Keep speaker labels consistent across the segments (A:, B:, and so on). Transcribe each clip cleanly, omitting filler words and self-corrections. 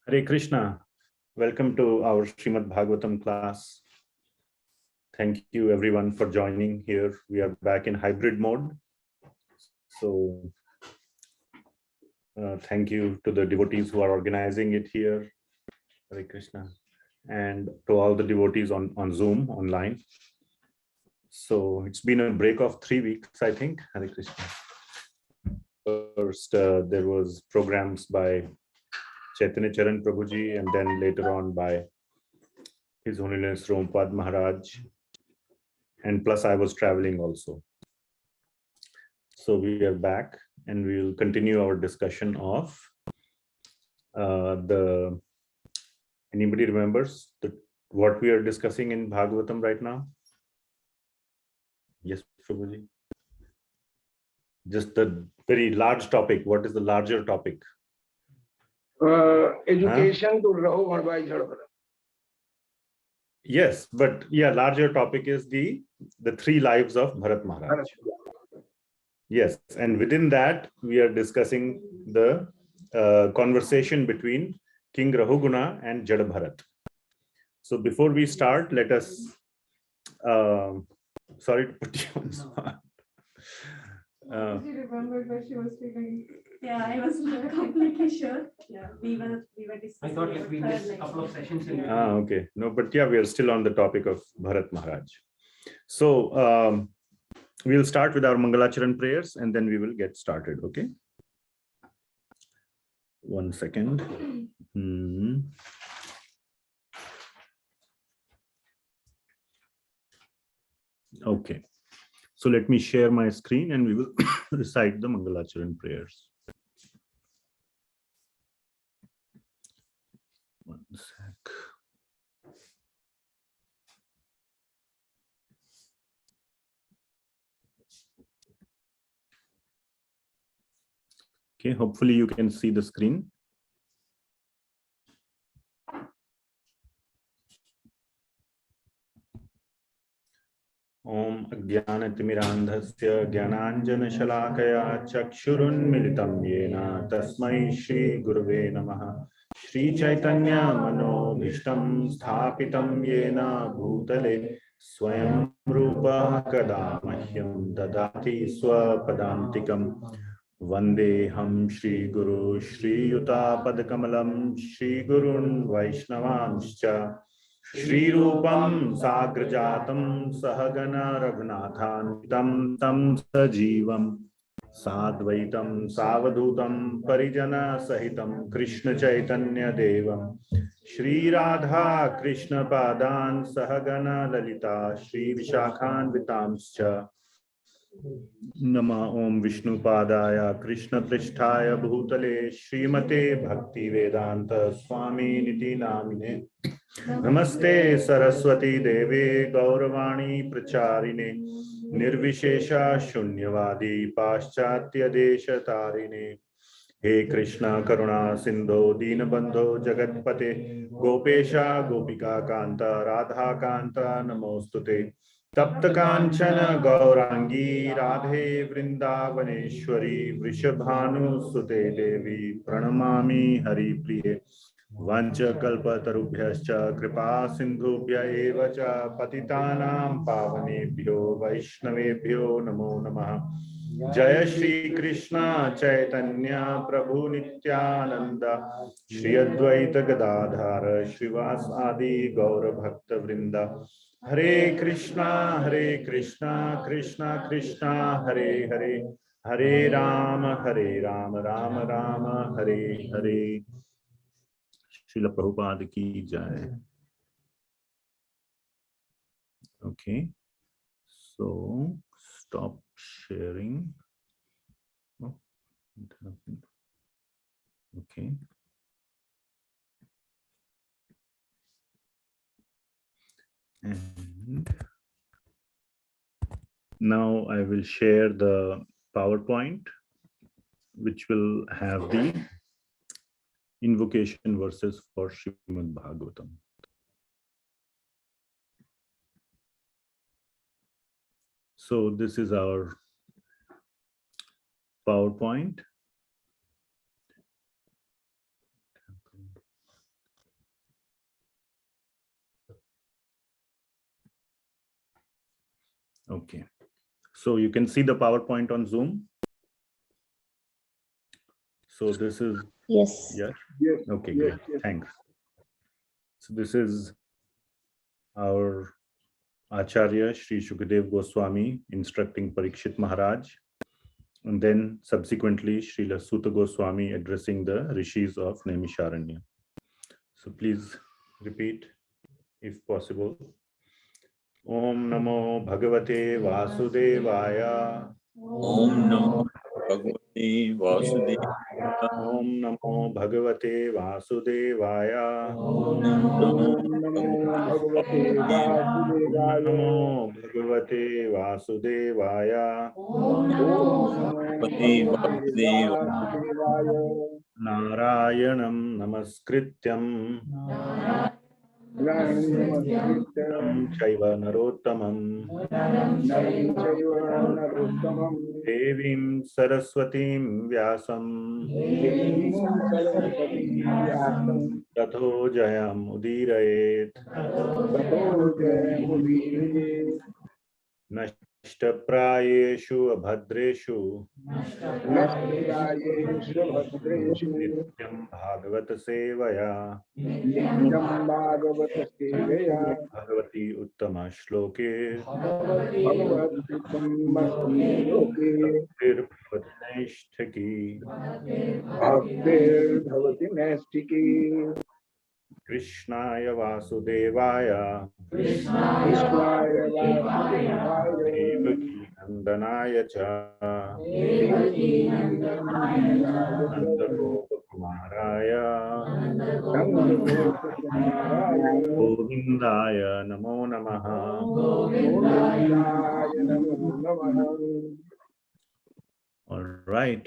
A: Hare Krishna. Welcome to our Srimad Bhagavatam class. Thank you everyone for joining here. We are back in hybrid mode. So thank you to the devotees who are organizing it here. Hare Krishna. And to all the devotees on Zoom online. So it's been a break of 3 weeks, I think. Hare Krishna. First, there was programs by Chaitanya Charan Prabhuji, and then later on by His Holiness Rompad Maharaj, and plus I was traveling also. So we are back and we will continue our discussion of anybody remembers what we are discussing in Bhagavatam right now? Yes, Prabhuji. Just the very large topic. What is the larger topic?
B: Education to Rahuguna by Jada Bharata.
A: Yes, but yeah, larger topic is the 3 lives of Bharat Maharaj. Yes, and within that we are discussing the conversation between King Rahuguna and Jada Bharata. So before we start, let us sorry to put you on the spot.
C: Did you remember that she was feeling? Yeah, I was not completely sure. Yeah, we were discussing. I thought like we missed a couple of sessions in there.
A: Okay. No, but yeah, we are still on the topic of Bharat Maharaj. So we'll start with our Mangalacharan prayers and then we will get started. Okay. 1 second. Okay. So let me share my screen and we will recite the Mangalacharan prayers. 1 sec. Okay, hopefully you can see the screen. Om Ajnanatimirandhasya Jnananjanashalakaya Chakshurunmilitam Yena Tasmai Shri Gurave Namaha Shri Chaitanya Manobhishtam Sthapitam Yena Bhutale Swayam Rupa Kada Mahyam Dadati Swapadantikam Vandeham Shri Guru Shri Yuta Padakamalam Shri Gurun Vaishnavanscha Shri Rupam Sagrajatam Sahagana Raghunathan Tam Sajivam Sadvaitam Savadhutam Parijana Sahitam Krishna Chaitanya Devam Shri Radha Krishna Padan Sahagana Lalita Shri Vishakhan Vitamscha Nama Om Vishnu Padaya Krishna Pristhaya Bhutale Srimate Bhakti Vedanta Swami Niti Namine Namaste Saraswati Deve Gauravani Pracharine Nirvishesha Shunyavadi Paschatya Desha Tarine He Krishna Karuna Sindho Dinabandho Jagatpate Gopesha Gopika Kanta Radha Kanta Namostute Tapta Kanchana Gaurangi Radhe Vrindavaneshwari Vrishabhanu Sute Devi Pranamami Hari Priye Vancha kalpatarubhyascha kripa sindhubhya eva cha patitanam pavanebhyo vaishnavebhyo namo namah. Jaya Shri Krishna Chaitanya Prabhu Nityananda Shri Advaita Gadadhara Shrivas Adi Gaura Bhakta Vrinda Hare Krishna Krishna Krishna Hare Hare Hare Rama Rama Rama Hare Hare. Srila Prabhupada ki jai. Okay, so stop sharing. Oh, it happened. Okay. And now I will share the PowerPoint, which will have the invocation verses for Srimad Bhagavatam. So this is our PowerPoint. Okay. So you can see the PowerPoint on Zoom. So this is,
D: Yes.
A: yeah.
B: Yes.
A: Okay,
B: Yes,
A: great.
B: yes.
A: Thanks. So this is our Acharya Sri Shukadev Goswami instructing Parikshit Maharaj. And then subsequently Srila Suta Goswami addressing the rishis of Naimisharanya. So please repeat if possible. Om Namo Bhagavate Vasudevaya.
E: Om Namo Bhagavate Vasudevaya.
A: Om Namo Bhagavate Vasudevaya.
E: Om Namo
B: Om Namo Bhagavate
E: Vasudevaya.
A: Om
B: Vasudevaya.
A: Namo Bhagavate Vasudevaya.
B: Om Namo
E: Bhagavate
B: Bhagavate
E: Vasudevaya.
B: Vasudevaya.
A: Narayanam Namaskrityam
B: Namaskritam
A: Chaiva Narottamam
B: Naram Chaiva Narottamam
A: Devim Saraswatim Vyasam
B: Devim Saraswatim Vyasam
A: Tatho Jayam Udirayet
B: Tato Jayamudire
A: Nashtaprayeshu Abhadreshu
B: Nashtrayeshu Bhadreshu
A: Nityam Bhagavata Sevaya
B: Nityam Bhagavata Sevaya
A: Bhagavati Uttama Shloke
B: Bhagavad Uttamasti Loke
A: Bhaktir Bhavatnashtaki
B: Bhaktir Bhavati Nastiki
A: Krishnaya Vasudevaya
B: Krishnaya Vasudevaya
A: Devaki Nandanaya Cha
B: Devaki Nandaya
A: Nandagopakumaraya
B: Nandagopakumaraya
A: Govindaya Namo Namaha.
B: Govindaya Namo Namaha.
A: All right.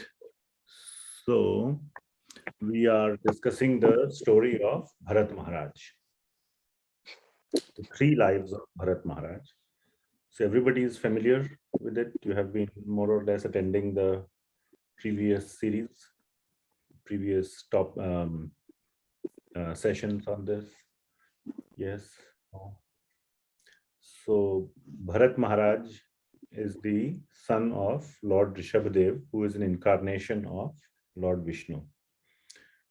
A: So we are discussing the story of Bharat Maharaj, the 3 lives of Bharat Maharaj. So everybody is familiar with it. You have been more or less attending the previous series, previous top sessions on this. Yes. So Bharat Maharaj is the son of Lord Rishabhadev, who is an incarnation of Lord Vishnu.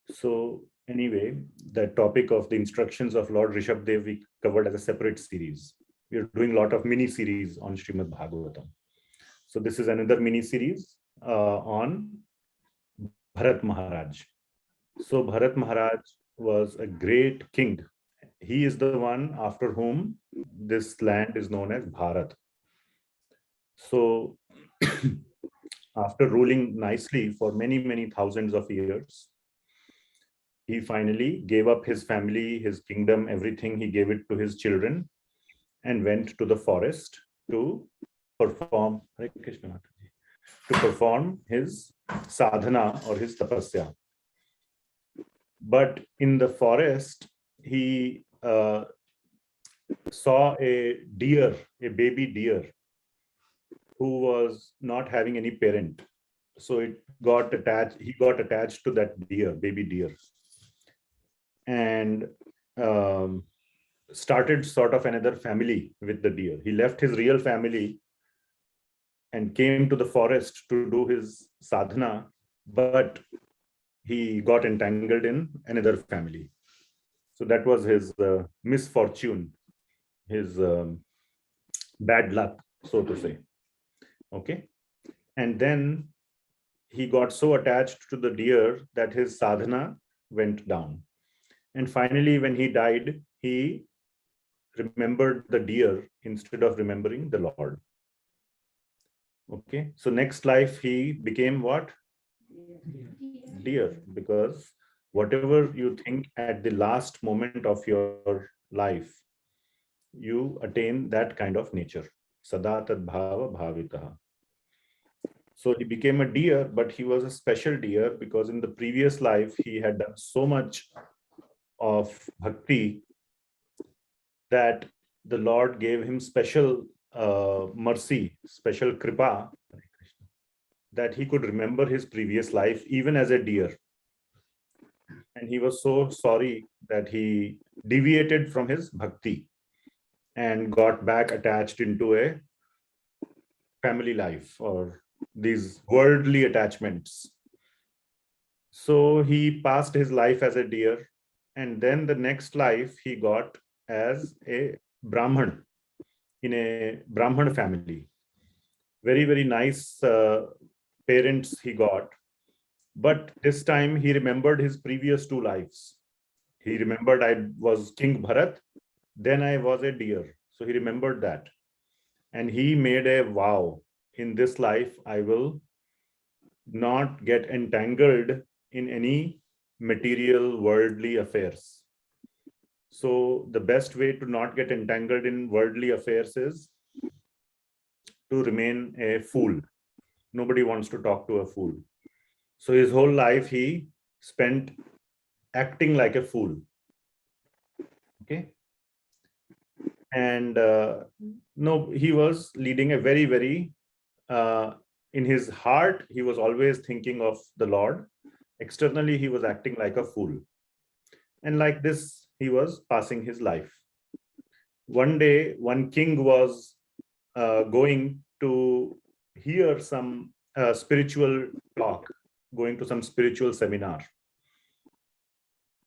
A: So anyway, the topic of the instructions of Lord Rishabhadev we covered as a separate series. We are doing a lot of mini series on Srimad Bhagavatam. So this is another mini series on Bharat Maharaj. So Bharat Maharaj was a great king. He is the one after whom this land is known as Bharat. So after ruling nicely for many, many thousands of years, he finally gave up his family, his kingdom, everything. He gave it to his children and went to the forest to perform his sadhana or his tapasya. But in the forest, he saw a deer, a baby deer, who was not having any parent. So it got attached, he got attached to that deer, baby deer, and started sort of another family with the deer. He left his real family and came to the forest to do his sadhana, but he got entangled in another family. So that was his misfortune, his bad luck, so to say. Okay. And then he got so attached to the deer that his sadhana went down. And finally, when he died, he remembered the deer instead of remembering the Lord. Okay. So next life, he became what? Deer, because whatever you think at the last moment of your life, you attain that kind of nature. Sada tad bhava bhavitaha. So he became a deer, but he was a special deer because in the previous life, he had done so much of bhakti that the Lord gave him special mercy, special kripa, that he could remember his previous life even as a deer. And he was so sorry that he deviated from his bhakti and got back attached into a family life or these worldly attachments. So he passed his life as a deer, and then the next life he got as a Brahman in a Brahman family. Very, very nice parents he got. But this time he remembered his previous two lives. He remembered I was King Bharat, then I was a deer. So he remembered that. And he made a vow, in this life, I will not get entangled in any material worldly affairs. So the best way to not get entangled in worldly affairs is to remain a fool. Nobody wants to talk to a fool. So his whole life he spent acting like a fool. Okay. And no, he was leading a very, very, in his heart, he was always thinking of the Lord. Externally, he was acting like a fool. And like this, he was passing his life. One day, one king was going to hear some spiritual talk, going to some spiritual seminar.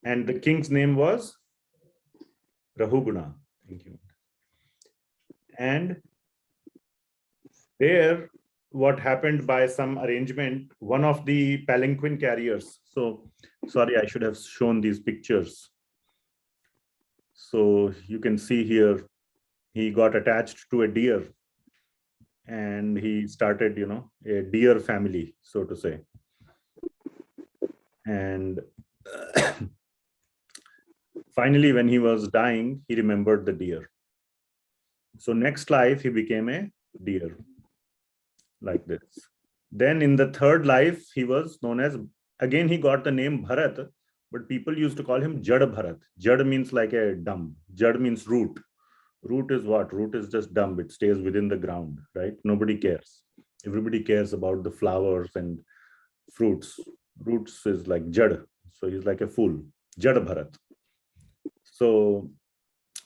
A: And the king's name was Rahuguna. Thank you. And there, what happened by some arrangement, one of the palanquin carriers. So, sorry, I should have shown these pictures. So you can see here, he got attached to a deer and he started, a deer family, so to say. And finally, when he was dying, he remembered the deer. So next life, he became a deer, like this. Then in the third life, he was known as, again, he got the name Bharat, but people used to call him Jada Bharata. Jada means like a dumb. Jada means root. Root is what? Root is just dumb. It stays within the ground, right? Nobody cares. Everybody cares about the flowers and fruits. Roots is like Jada. So he's like a fool. Jada Bharata. So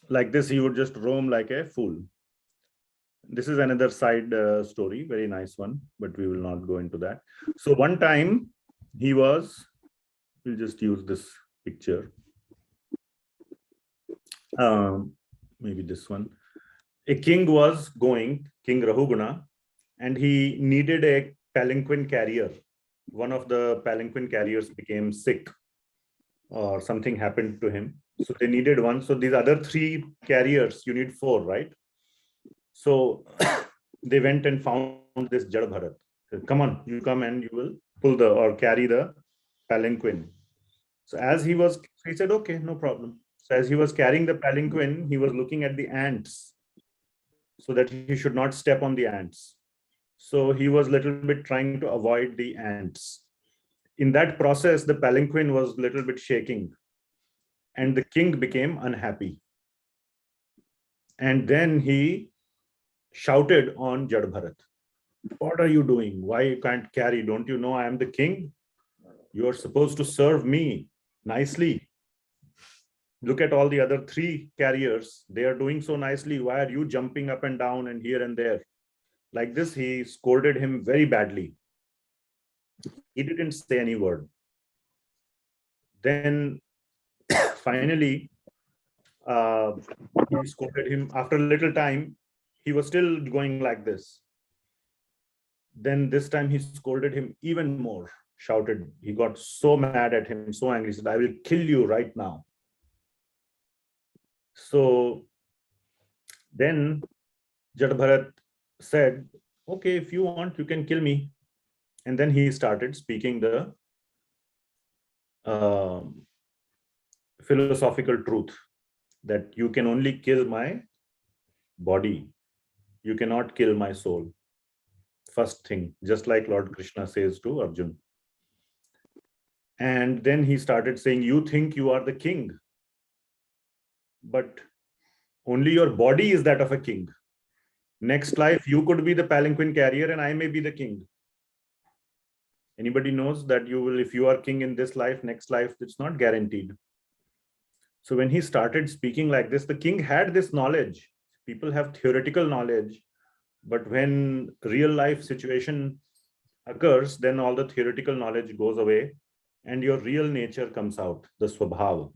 A: like this, he would just roam like a fool. This is another side story, very nice one, but we will not go into that. So one time he was, we'll just use this picture. Maybe this one. A king was going, King Rahuguna, and he needed a palanquin carrier. One of the palanquin carriers became sick or something happened to him. So they needed one. So these other three carriers, you need four, right? So they went and found this Jada Bharata. Come on, you come and you will pull the or carry the palanquin. So as he said, okay, no problem. So as he was carrying the palanquin, he was looking at the ants so that he should not step on the ants. So he was a little bit trying to avoid the ants. In that process, the palanquin was a little bit shaking and the king became unhappy. And then he shouted on Jada Bharata. What are you doing? Why you can't carry? Don't you know I am the king? You are supposed to serve me nicely. Look at all the other three carriers. They are doing so nicely. Why are you jumping up and down and here and there? Like this, he scolded him very badly. He didn't say any word. Then finally, he scolded him. After a little time, he was still going like this. Then this time he scolded him even more, shouted. He got so mad at him, so angry. He said, I will kill you right now. So then Jada Bharata said, okay, if you want, you can kill me. And then he started speaking the philosophical truth that you can only kill my body. You cannot kill my soul. First thing, just like Lord Krishna says to Arjun. And then he started saying, you think you are the king, but only your body is that of a king. Next life, you could be the palanquin carrier and I may be the king. Anybody knows that you will, if you are king in this life, next life, it's not guaranteed. So when he started speaking like this, the king had this knowledge. People have theoretical knowledge, But when real life situation occurs, then all the theoretical knowledge goes away and your real nature comes out, the swabhav.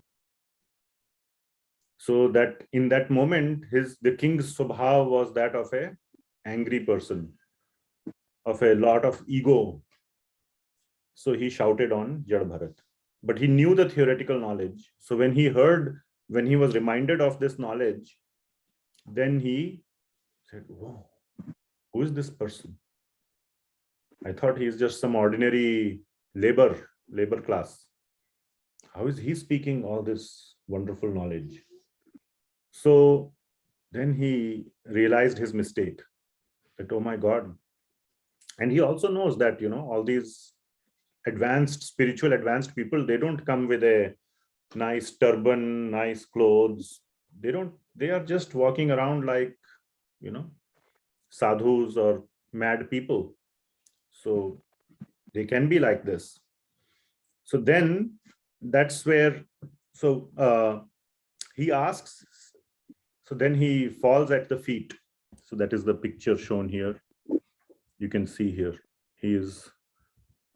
A: So that in that moment, the king's swabhav was that of a angry person, of a lot of ego. So he shouted on Jada Bharata. But he knew the theoretical knowledge. So when he was reminded of this knowledge, then he said, whoa, who is this person? I thought he's just some ordinary labor class. How is he speaking all this wonderful knowledge? So then he realized his mistake, that, oh my God. And he also knows that, all these spiritual advanced people, they don't come with a nice turban, nice clothes. They are just walking around like, sadhus or mad people. So they can be like this. So then that's where, he asks, so then he falls at the feet. So that is the picture shown here. You can see here,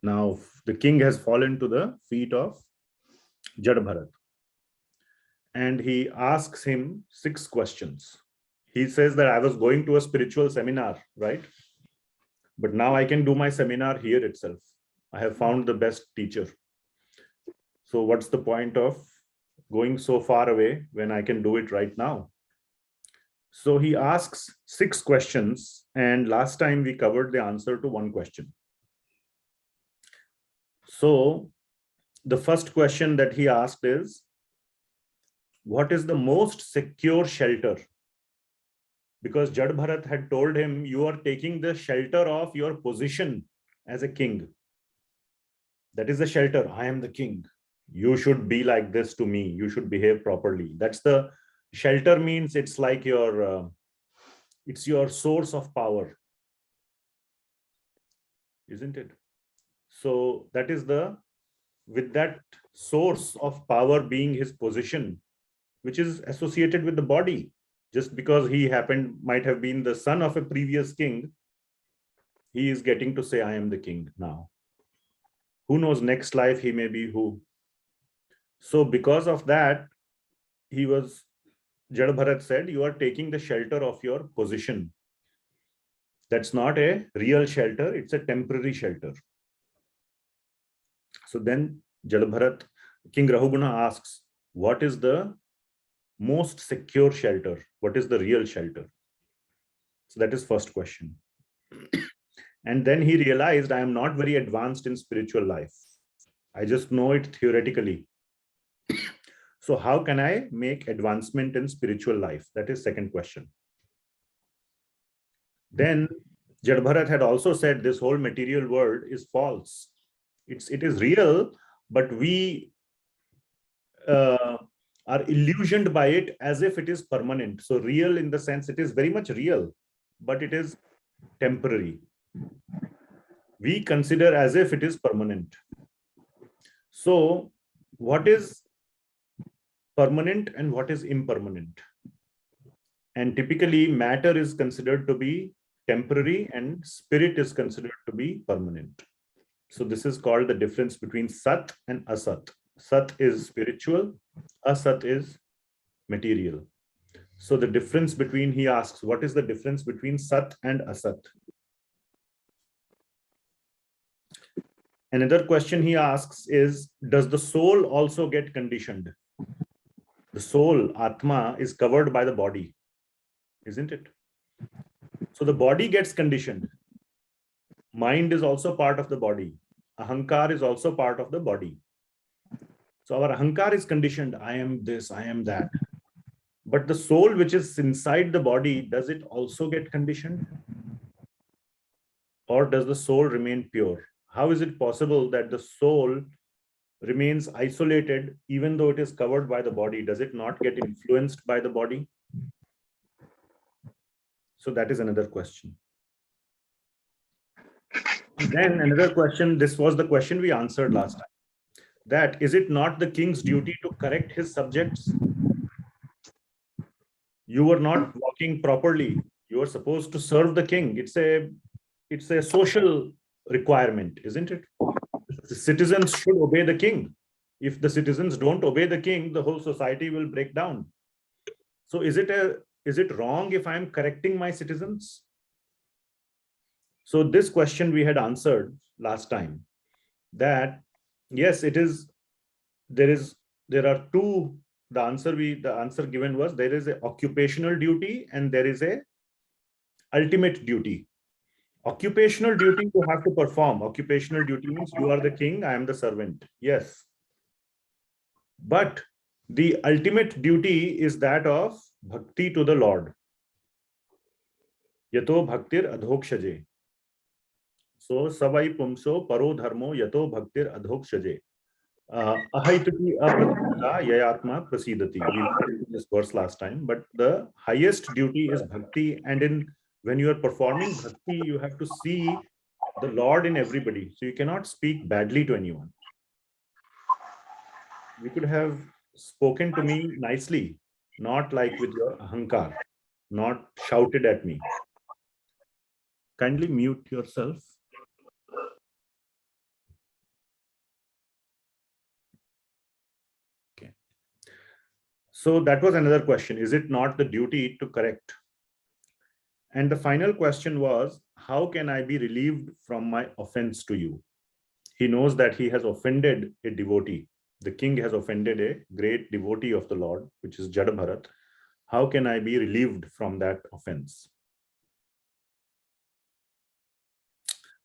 A: now the king has fallen to the feet of Jada Bharata. And he asks him 6 questions. He says that I was going to a spiritual seminar, right? But now I can do my seminar here itself. I have found the best teacher. So what's the point of going so far away when I can do it right now? So he asks 6 questions, and last time we covered the answer to 1 question. So the first question that he asked is, what is the most secure shelter? Because Jada Bharata had told him, you are taking the shelter of your position as a king. That is the shelter. I am the king. You should be like this to me. You should behave properly. That's the shelter, means it's like it's your source of power, isn't it? So that is with that source of power being his position, which is associated with the body. Just because he might have been the son of a previous king, he is getting to say, I am the king now. Who knows, next life he may be who. So because of that, Jada Bharata said, you are taking the shelter of your position. That's not a real shelter, it's a temporary shelter. So then Jada Bharata, King Rahuguna asks, what is the most secure shelter? What is the real shelter? So that is first question. And then he realized, I am not very advanced in spiritual life. I just know it theoretically. So how can I make advancement in spiritual life? That is second question. Then Jada Bharata had also said this whole material world is false. It is real, but we are illusioned by it as if it is permanent. So real in the sense it is very much real, but it is temporary. We consider as if it is permanent. So what is permanent and what is impermanent? And typically matter is considered to be temporary and spirit is considered to be permanent. So this is called the difference between sat and asat. Sat is spiritual, asat is material. So the difference between, he asks, what is the difference between sat and asat? Another question he asks is, does the soul also get conditioned? The soul, Atma, is covered by the body, isn't it? So the body gets conditioned. Mind is also part of the body. Ahankar is also part of the body. So our Ahankar is conditioned. I am this, I am that. But the soul which is inside the body, does it also get conditioned? Or does the soul remain pure? How is it possible that the soul remains isolated even though it is covered by the body? Does it not get influenced by the body? So that is another question. Then another question, this was the question we answered last time. That is it not the king's duty to correct his subjects? You were not walking properly. You are supposed to serve the king. It's a social requirement, isn't it? The citizens should obey the king. If the citizens don't obey the king, the whole society will break down. So is it wrong if I'm correcting my citizens? So this question we had answered last time, that yes, it is. There are two. The answer given was there is a occupational duty and there is a ultimate duty. Occupational duty you have to perform. Occupational duty means you are the king, I am the servant. Yes. But the ultimate duty is that of bhakti to the Lord. Yato bhaktir adhokshaje. So savai pumso paro dharmo yato bhaktir adhokshaje. Ahaituki apratita yayatma prasidati. We read this verse last time, but the highest duty is bhakti, and when you are performing bhakti, you have to see the Lord in everybody. So you cannot speak badly to anyone. You could have spoken to me nicely, not like with your ahankar, not shouted at me. Kindly mute yourself. Okay. So that was another question. Is it not the duty to correct? And the final question was, how can I be relieved from my offense to you? He knows that he has offended a devotee. The king has offended a great devotee of the Lord, which is Jada Bharata. How can I be relieved from that offense?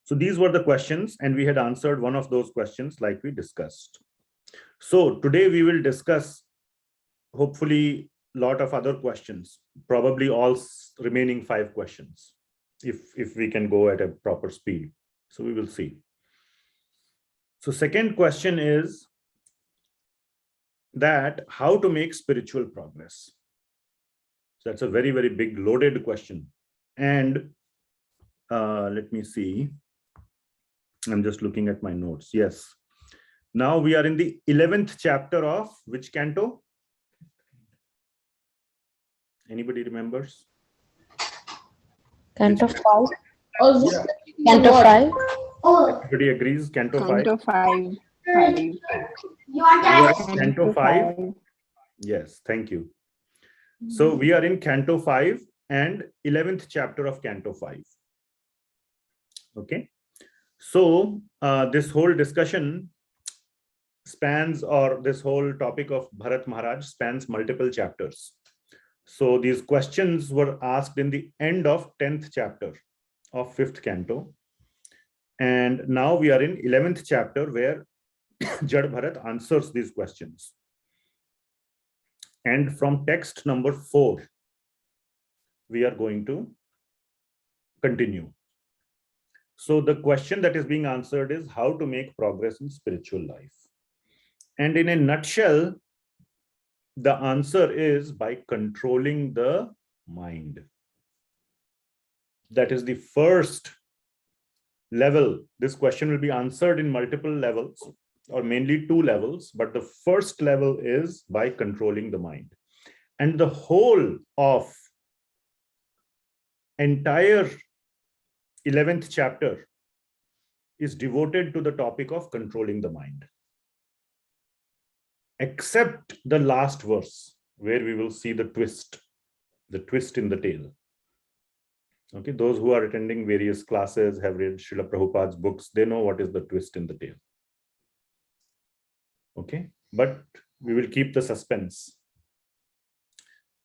A: So these were the questions, and we had answered one of those questions like we discussed. So today we will discuss, hopefully, a lot of other questions, probably all remaining 5 questions, if we can go at a proper speed. So we will see. So second question is that how to make spiritual progress. So that's a very, very big loaded question. And let me see. I'm just looking at my notes. Yes. Now we are in the 11th chapter of which canto? Anybody remembers?
D: Canto 5.
B: Also,
D: Canto 5.
A: Everybody agrees? Canto 5.
B: Canto 5.
A: We are in Canto 5. Yes, thank you. So we are in Canto 5 and 11th chapter of Canto 5. Okay. So this whole discussion spans, or this whole topic of Bharat Maharaj spans multiple chapters. So these questions were asked in the end of 10th chapter of 5th canto. And now we are in 11th chapter where Jada Bharata answers these questions. And from text number 4, we are going to continue. So the question that is being answered is how to make progress in spiritual life. And in a nutshell, the answer is by controlling the mind. That is the first level. This question will be answered in multiple levels, or mainly 2 levels, but the first level is by controlling the mind. And the whole of entire 11th chapter is devoted to the topic of controlling the mind, except the last verse where we will see the twist in the tale. Okay, those who are attending various classes, have read Srila Prabhupada's books, they know what is the twist in the tale. Okay, but we will keep the suspense.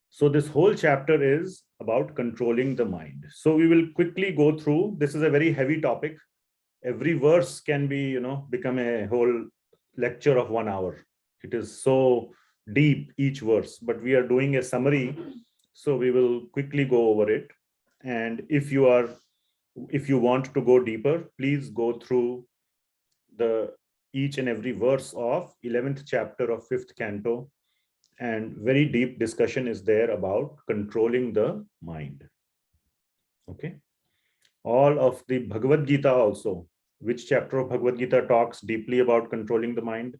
A: So this whole chapter is about controlling the mind. So we will quickly go through. This is a very heavy topic. Every verse can be, become a whole lecture of 1 hour. It is so deep, each verse, but we are doing a summary. So we will quickly go over it. And if you want to go deeper, please go through each and every verse of 11th chapter of 5th canto, and very deep discussion is there about controlling the mind. Okay. All of the Bhagavad Gita also. Which chapter of Bhagavad Gita talks deeply about controlling the mind?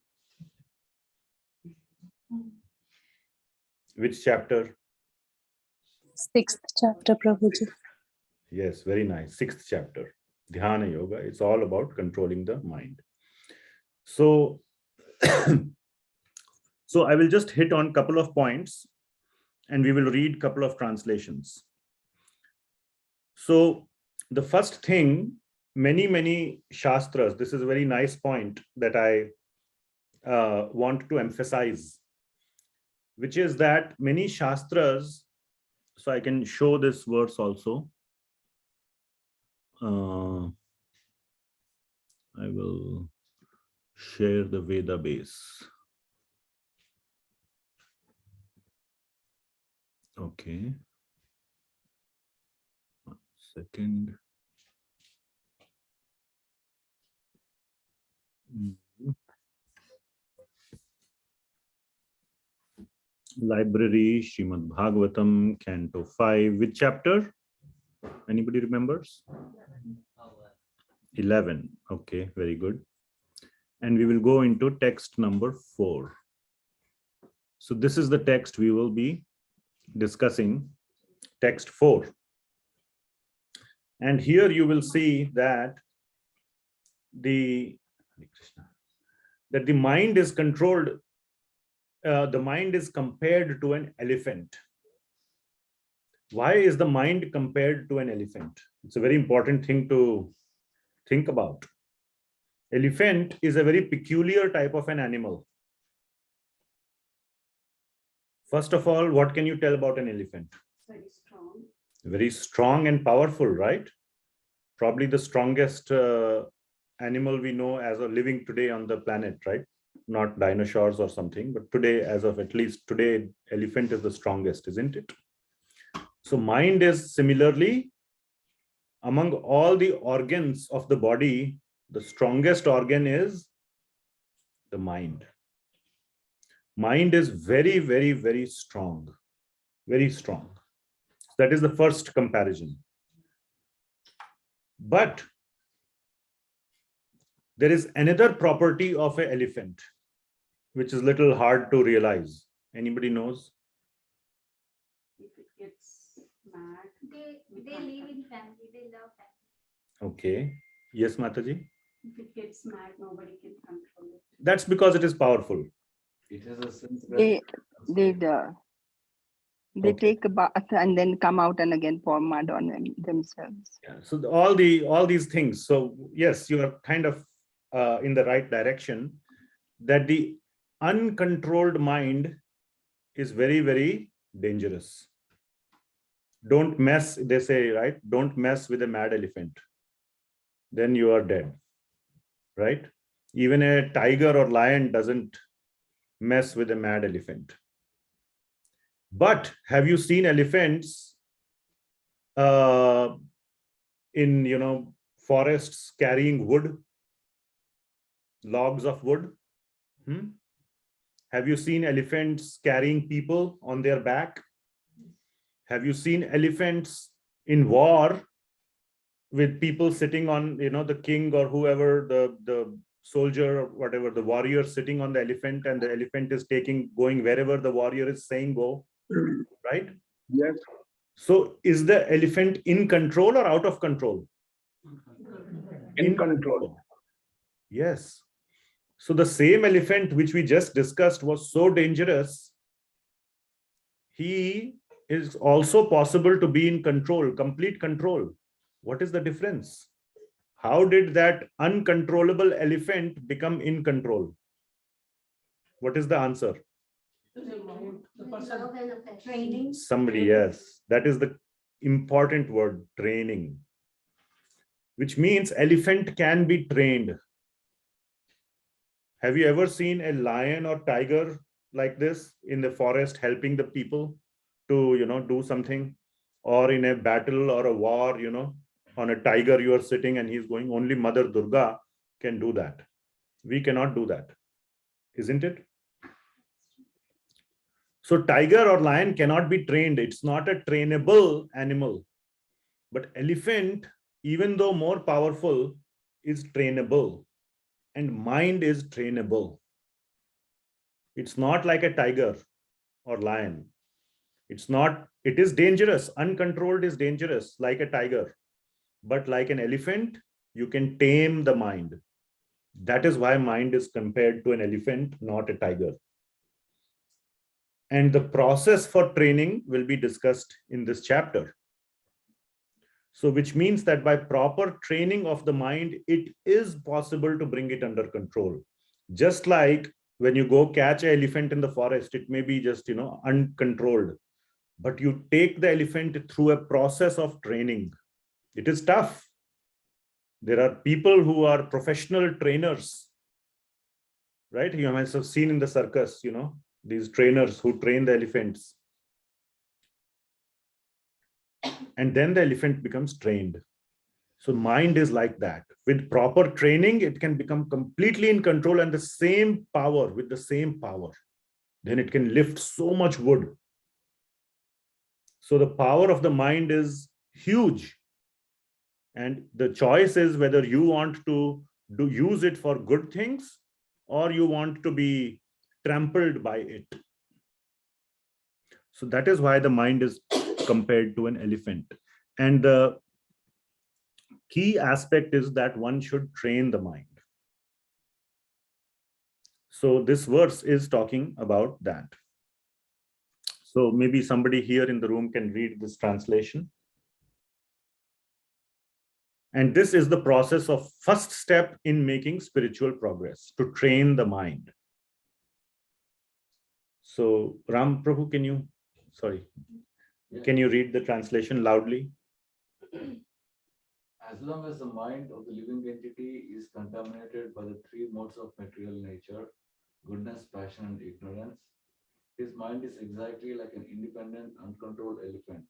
A: Which chapter?
B: Sixth chapter, Prabhuji.
A: Yes, very nice. Sixth chapter, Dhyana Yoga. It's all about controlling the mind. So, so I will just hit on a couple of points and we will read a couple of translations. So the first thing, many shastras, this is a very nice point that I want to emphasize, which is that many shastras, so I can show this verse also. I will share the Veda base. Okay. 1 second. Library, Srimad Bhagavatam, Canto 5. Which chapter? Anybody remembers? 11. Okay, very good. And we will go into text number 4. So this is the text we will be discussing, text 4. And here you will see that the mind is controlled, the mind is compared to an elephant. Why is the mind compared to an elephant? It's a very important thing to think about. Elephant is a very peculiar type of an animal. First of all, what can you tell about an elephant?
C: Very strong.
A: Very strong and powerful, right? Probably the strongest animal we know as a living today on the planet, right? Not dinosaurs or something, but today, as of at least today, elephant is the strongest, isn't it? So mind is similarly, among all the organs of the body, the strongest organ is the mind. Mind is very strong, very strong. That is the first comparison. But there is another property of an elephant, which is little hard to realize. Anybody knows?
C: If it gets mad,
D: They live in family, they love family.
A: Okay. Yes, Mataji?
C: if it gets mad, nobody can control it.
A: That's because it is powerful.
F: It has a sense
G: They
A: Okay.
G: take a bath and then come out and again pour mud on themselves.
A: Yeah. So all these things. So yes, you are kind of in the right direction. That the uncontrolled mind is very dangerous. Don't mess, they say, right? Don't mess with a mad elephant. Then you are dead, right? Even a tiger or lion doesn't mess with a mad elephant. But have you seen elephants in forests carrying wood, logs of wood? Have you seen elephants carrying people on their back? Have you seen elephants in war with people sitting on, the king or whoever, the soldier or whatever, the warrior sitting on the elephant, and the elephant is going wherever the warrior is saying go, right?
E: Yes.
A: So is the elephant in control or out of control?
E: In control.
A: Yes. So the same elephant which we just discussed was so dangerous, he is also possible to be in control, complete control. What is the difference? How did that uncontrollable elephant become in control? What is the answer?
D: Love and affection. Training.
A: Somebody, yes. That is the important word, training. Which means elephant can be trained. Have you ever seen a lion or tiger like this in the forest helping the people to, do something? Or in a battle or a war, on a tiger you are sitting and he's going, only Mother Durga can do that. We cannot do that, isn't it? So tiger or lion cannot be trained. It's not a trainable animal. But elephant, even though more powerful, is trainable. And mind is trainable. It's not like a tiger or lion. It's not, it is dangerous. Uncontrolled is dangerous, like a tiger. But like an elephant, you can tame the mind. That is why mind is compared to an elephant, not a tiger. And the process for training will be discussed in this chapter. So which means that by proper training of the mind, it is possible to bring it under control. Just like when you go catch an elephant in the forest, it may be just, uncontrolled. But you take the elephant through a process of training. It is tough. There are people who are professional trainers, right? You must have seen in the circus, these trainers who train the elephants. And then the elephant becomes trained. So mind is like that. With proper training, it can become completely in control and with the same power. Then it can lift so much wood. So the power of the mind is huge. And the choice is whether you want to use it for good things or you want to be trampled by it. So that is why the mind is compared to an elephant. And the key aspect is that one should train the mind. So this verse is talking about that. So maybe somebody here in the room can read this translation. And this is the process of first step in making spiritual progress, to train the mind. So Ram Prabhu, can you read the translation loudly?
F: As long as the mind of the living entity is contaminated by the three modes of material nature, goodness, passion, and ignorance, his mind is exactly like an independent, uncontrolled elephant.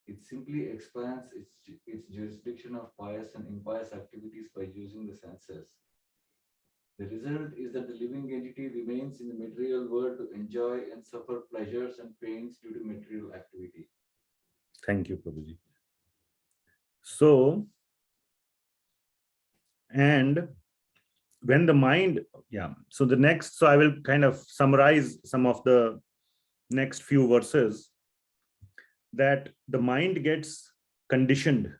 F: It simply expands its jurisdiction of pious and impious activities by using the senses. The result is that the living entity remains in the material world to enjoy and suffer pleasures and pains due to material activity.
A: Thank you, Prabhuji. So, and when the mind, so I will kind of summarize some of the next few verses, that the mind gets conditioned.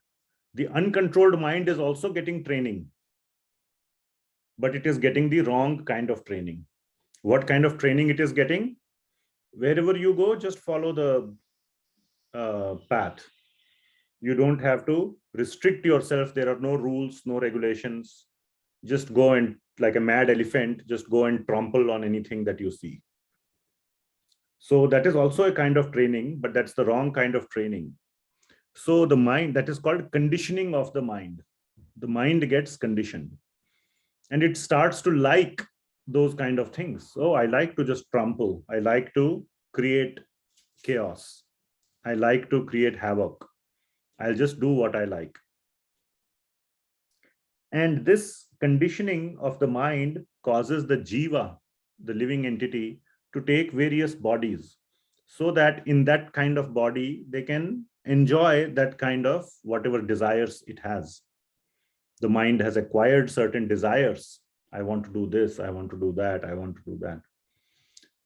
A: The uncontrolled mind is also getting training, but it is getting the wrong kind of training. What kind of training it is getting? Wherever you go, just follow the path. You don't have to restrict yourself. There are no rules, no regulations. Just go and, like a mad elephant, just go and trample on anything that you see. So that is also a kind of training, but that's the wrong kind of training. So the mind, that is called conditioning of the mind. The mind gets conditioned and it starts to like those kind of things. Oh, I like to just trample. I like to create chaos. I like to create havoc. I'll just do what I like. And this conditioning of the mind causes the jiva, the living entity, to take various bodies, so that in that kind of body, they can enjoy that kind of whatever desires it has. The mind has acquired certain desires. I want to do this, I want to do that, I want to do that.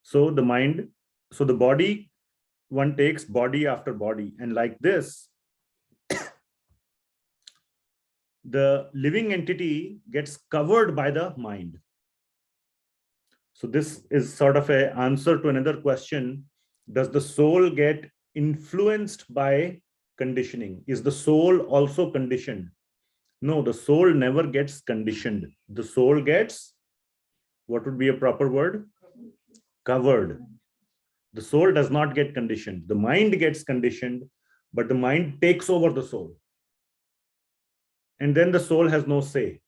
A: So the mind, so the body, one takes body after body, and like this, the living entity gets covered by the mind. So this is sort of an answer to another question. Does the soul get influenced by conditioning? Is the soul also conditioned? No, the soul never gets conditioned. The soul gets, what would be a proper word? Covered. The soul does not get conditioned. The mind gets conditioned, but the mind takes over the soul. And then the soul has no say.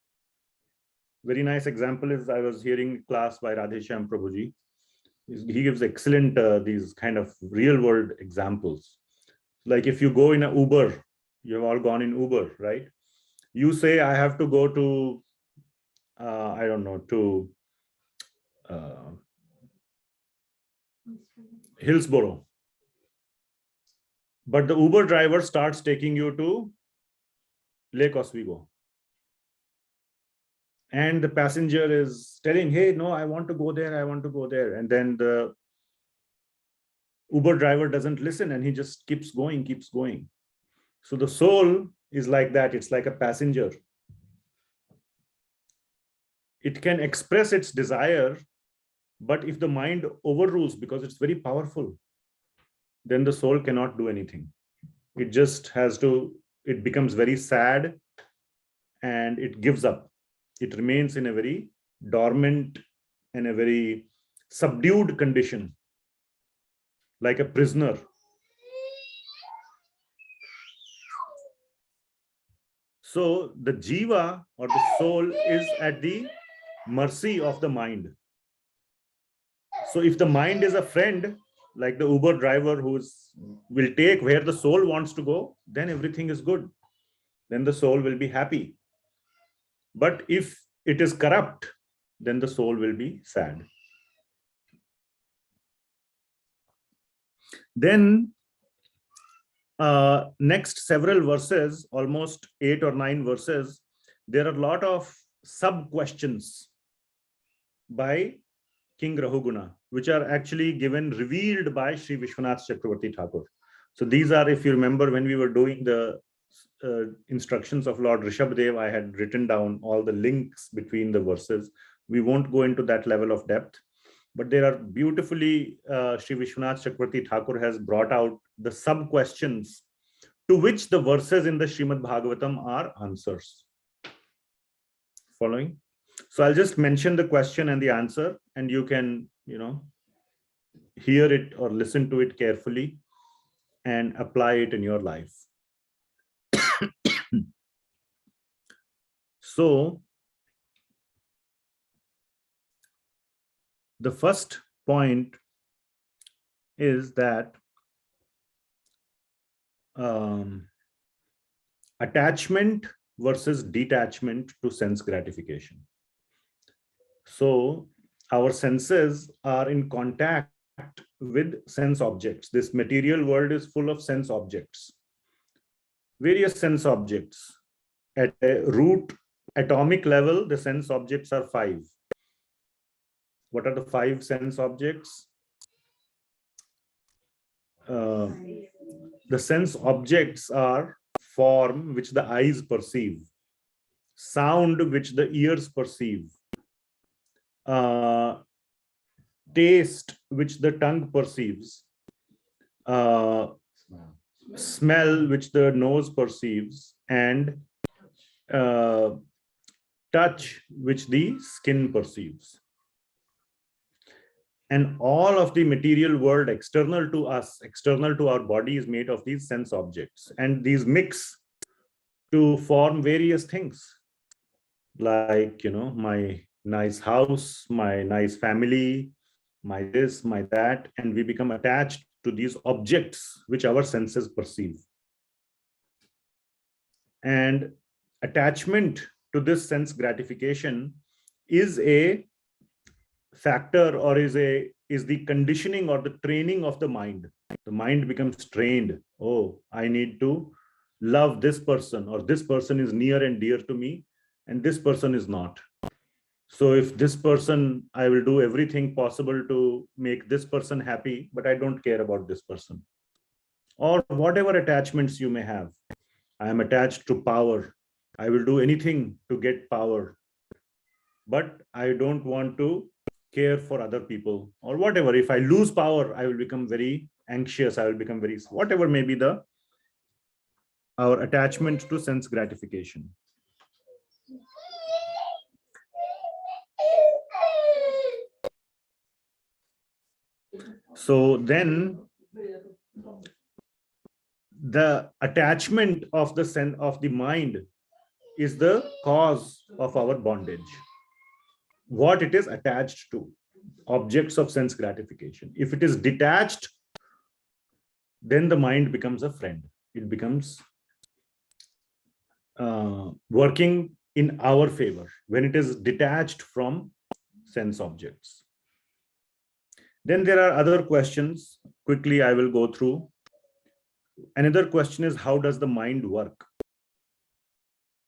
A: Very nice example is, I was hearing class by Radheshyam Prabhuji. He gives excellent these kind of real world examples. Like if you go in an Uber, you have all gone in Uber, right? You say, I have to go to, I don't know, to Hillsborough. But the Uber driver starts taking you to Lake Oswego. And the passenger is telling, hey, no, I want to go there, I want to go there. And then the Uber driver doesn't listen and he just keeps going. So the soul is like that. It's like a passenger. It can express its desire, but if the mind overrules, because it's very powerful, then the soul cannot do anything. It just has to, it becomes very sad and it gives up. It remains in a very dormant and a very subdued condition, like a prisoner. So the jiva or the soul is at the mercy of the mind. So if the mind is a friend, like the Uber driver will take where the soul wants to go, then everything is good. Then the soul will be happy. But if it is corrupt, then the soul will be sad. Then next several verses, almost 8 or 9 verses, there are a lot of sub-questions by King Rahuguna, which are actually revealed by Sri Vishvanatha Chakravarthy Thakura. So these are, if you remember, when we were doing the instructions of Lord Rishabhdev, I had written down all the links between the verses. We won't go into that level of depth, but there are beautifully, Sri Vishwanath Chakravarthy Thakur has brought out the sub-questions to which the verses in the Srimad Bhagavatam are answers. Following? So I'll just mention the question and the answer, and you can, hear it or listen to it carefully and apply it in your life. So the first point is that attachment versus detachment to sense gratification. So our senses are in contact with sense objects. This material world is full of sense objects, various sense objects. At a root atomic level, the sense objects are 5. What are the 5 sense objects? The sense objects are form, which the eyes perceive, sound, which the ears perceive, taste, which the tongue perceives, smell, which the nose perceives, and touch, which the skin perceives. And all of the material world external to us, external to our body, is made of these sense objects. And these mix to form various things, like, my nice house, my nice family, my this, my that, and we become attached to these objects which our senses perceive. And attachment to this sense gratification is a factor, or is the conditioning or the training of the mind. The mind becomes trained. Oh, I need to love this person, or this person is near and dear to me, and this person is not. So if this person, I will do everything possible to make this person happy, but I don't care about this person. Or whatever attachments you may have. I am attached to power. I will do anything to get power, but I don't want to care for other people, or whatever. If I lose power, I will become very anxious. I will become very, whatever may be our attachment to sense gratification. So then the attachment of the sense of the mind is the cause of our bondage. What it is attached to, objects of sense gratification. If it is detached, then the mind becomes a friend. It becomes working in our favor when it is detached from sense objects. Then there are other questions. Quickly, I will go through. Another question is, how does the mind work?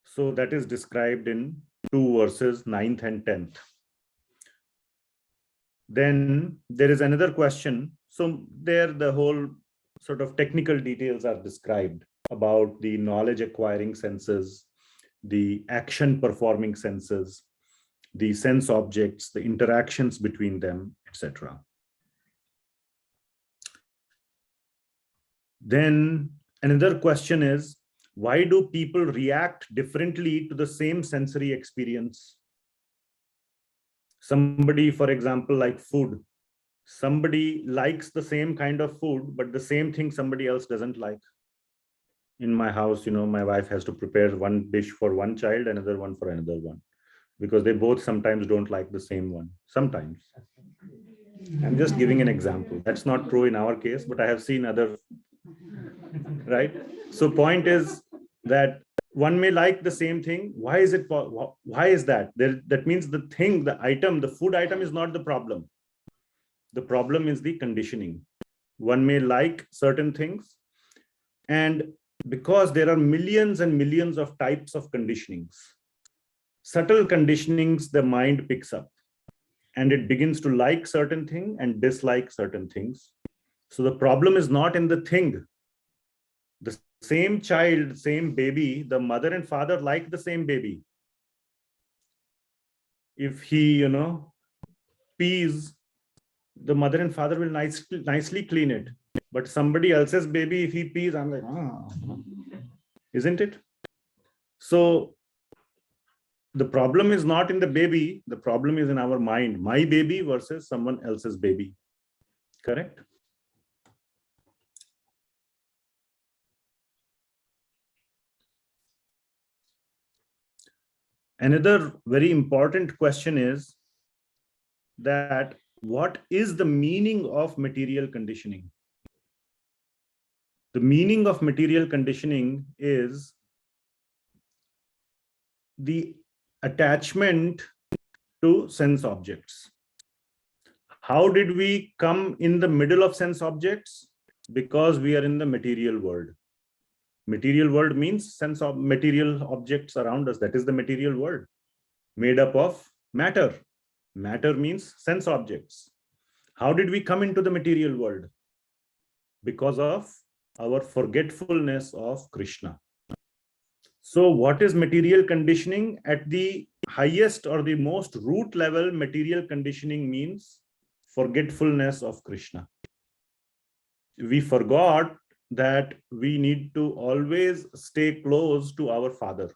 A: So that is described in 2 verses, 9th and 10th. Then there is another question. So there the whole sort of technical details are described about the knowledge acquiring senses, the action performing senses, the sense objects, the interactions between them, etc. Then another question is, why do people react differently to the same sensory experience? Somebody, for example, like food. Somebody likes the same kind of food, but the same thing somebody else doesn't like. In my house, my wife has to prepare one dish for one child, another one for another one, because they both sometimes don't like the same one. Sometimes. I'm just giving an example. That's not true in our case, but I have seen other, right? So point is that one may like the same thing. Why is it? Why is that? That means the thing, the item, the food item is not the problem. The problem is the conditioning. One may like certain things, and because there are millions and millions of types of conditionings, subtle conditionings the mind picks up, and it begins to like certain things and dislike certain things. So the problem is not in the thing. The same child, same baby, the mother and father like the same baby. If he, pees, the mother and father will nicely clean it. But somebody else's baby, if he pees, I'm like, isn't it? So the problem is not in the baby. The problem is in our mind. My baby versus someone else's baby. Correct? Another very important question is that what is the meaning of material conditioning? The meaning of material conditioning is the attachment to sense objects. How did we come in the middle of sense objects? Because we are in the material world. Material world means sense of material objects around us. That is the material world, made up of matter. Matter means sense objects. How did we come into the material world? Because of our forgetfulness of Krishna. So what is material conditioning? At the highest or the most root level, material conditioning means forgetfulness of Krishna. We forgot that we need to always stay close to our Father.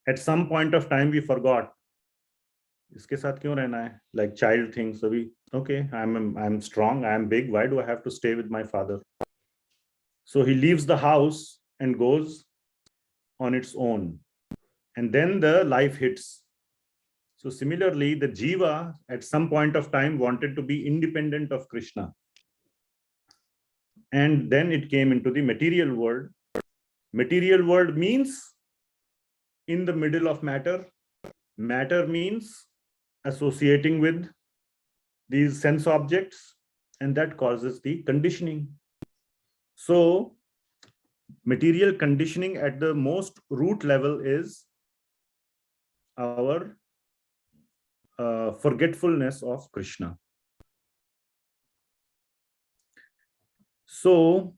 A: At some point of time, we forgot. Iske saath kyun rehna hai? Like child things. So okay, I'm strong, I'm big. Why do I have to stay with my father? So he leaves the house and goes on its own. And then the life hits. So similarly, the jiva at some point of time wanted to be independent of Krishna. And then it came into the material world. Material world means in the middle of matter. Matter means associating with these sense objects, and that causes the conditioning. So material conditioning at the most root level is our forgetfulness of Krishna. So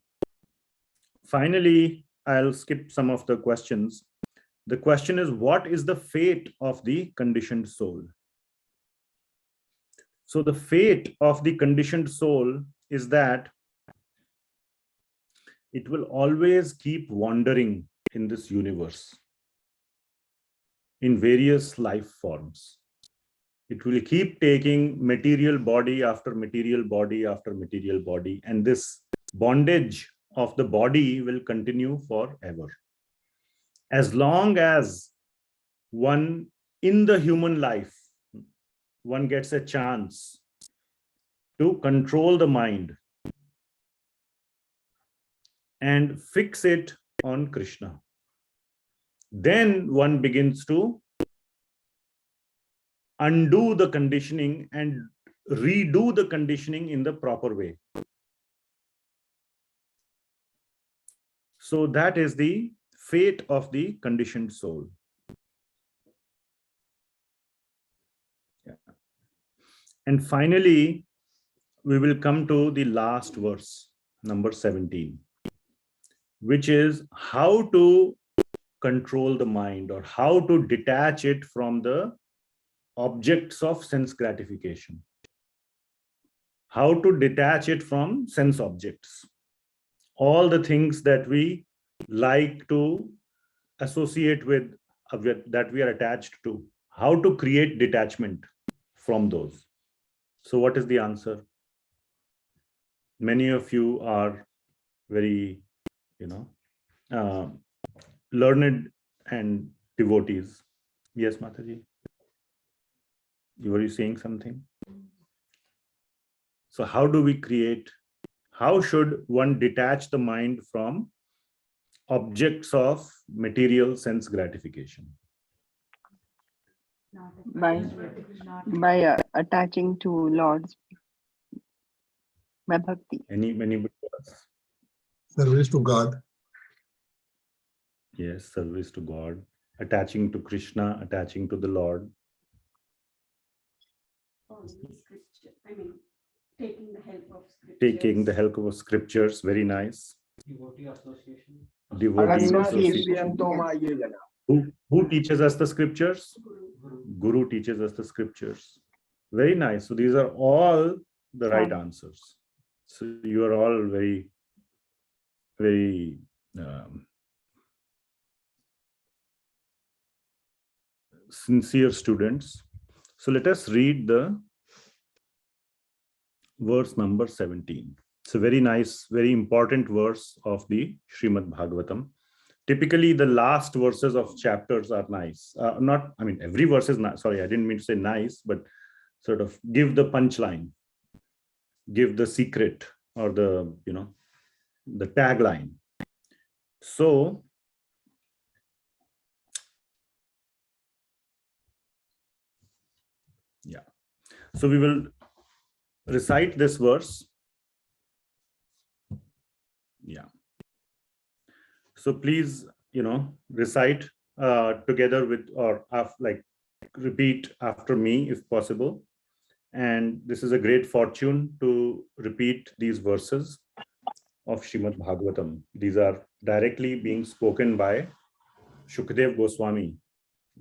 A: finally, I'll skip some of the questions. The question is, what is the fate of the conditioned soul? So the fate of the conditioned soul is that it will always keep wandering in this universe in various life forms. It will keep taking material body after material body after material body, and this bondage of the body will continue forever. As long as one in the human life, one gets a chance to control the mind and fix it on Krishna, then one begins to undo the conditioning and redo the conditioning in the proper way. So that is the fate of the conditioned soul. Yeah. And finally, we will come to the last verse, number 17, which is how to control the mind or how to detach it from the objects of sense gratification. How to detach it from sense objects. All the things that we like to associate with, that we are attached to. How to create detachment from those. So what is the answer? Many of you are very, learned and devotees. Yes, Mataji? Were you saying something? So how do we create, how should one detach the mind from objects of material sense gratification?
G: By attaching to Lord's by Bhakti.
A: Anybody else?
E: Service to God.
A: Yes, service to God, attaching to Krishna, attaching to the Lord.
C: Scripture. I mean, taking the help of scriptures.
A: Taking the help of scriptures, very nice.
F: Devotee association.
A: Devotee association.
E: Association.
A: Who teaches us the scriptures? Guru teaches us the scriptures. Very nice. So these are all the right answers. So you are all very, very sincere students. So let us read the verse number 17. It's a very nice, very important verse of the Srimad Bhagavatam. Typically, the last verses of chapters are nice. Every verse is nice. Sorry, I didn't mean to say nice, but sort of give the punchline, give the secret or the, the tagline. So, yeah. So we will recite this verse. Yeah. So please, recite together with, or repeat after me if possible. And this is a great fortune to repeat these verses of Srimad Bhagavatam. These are directly being spoken by Shukdev Goswami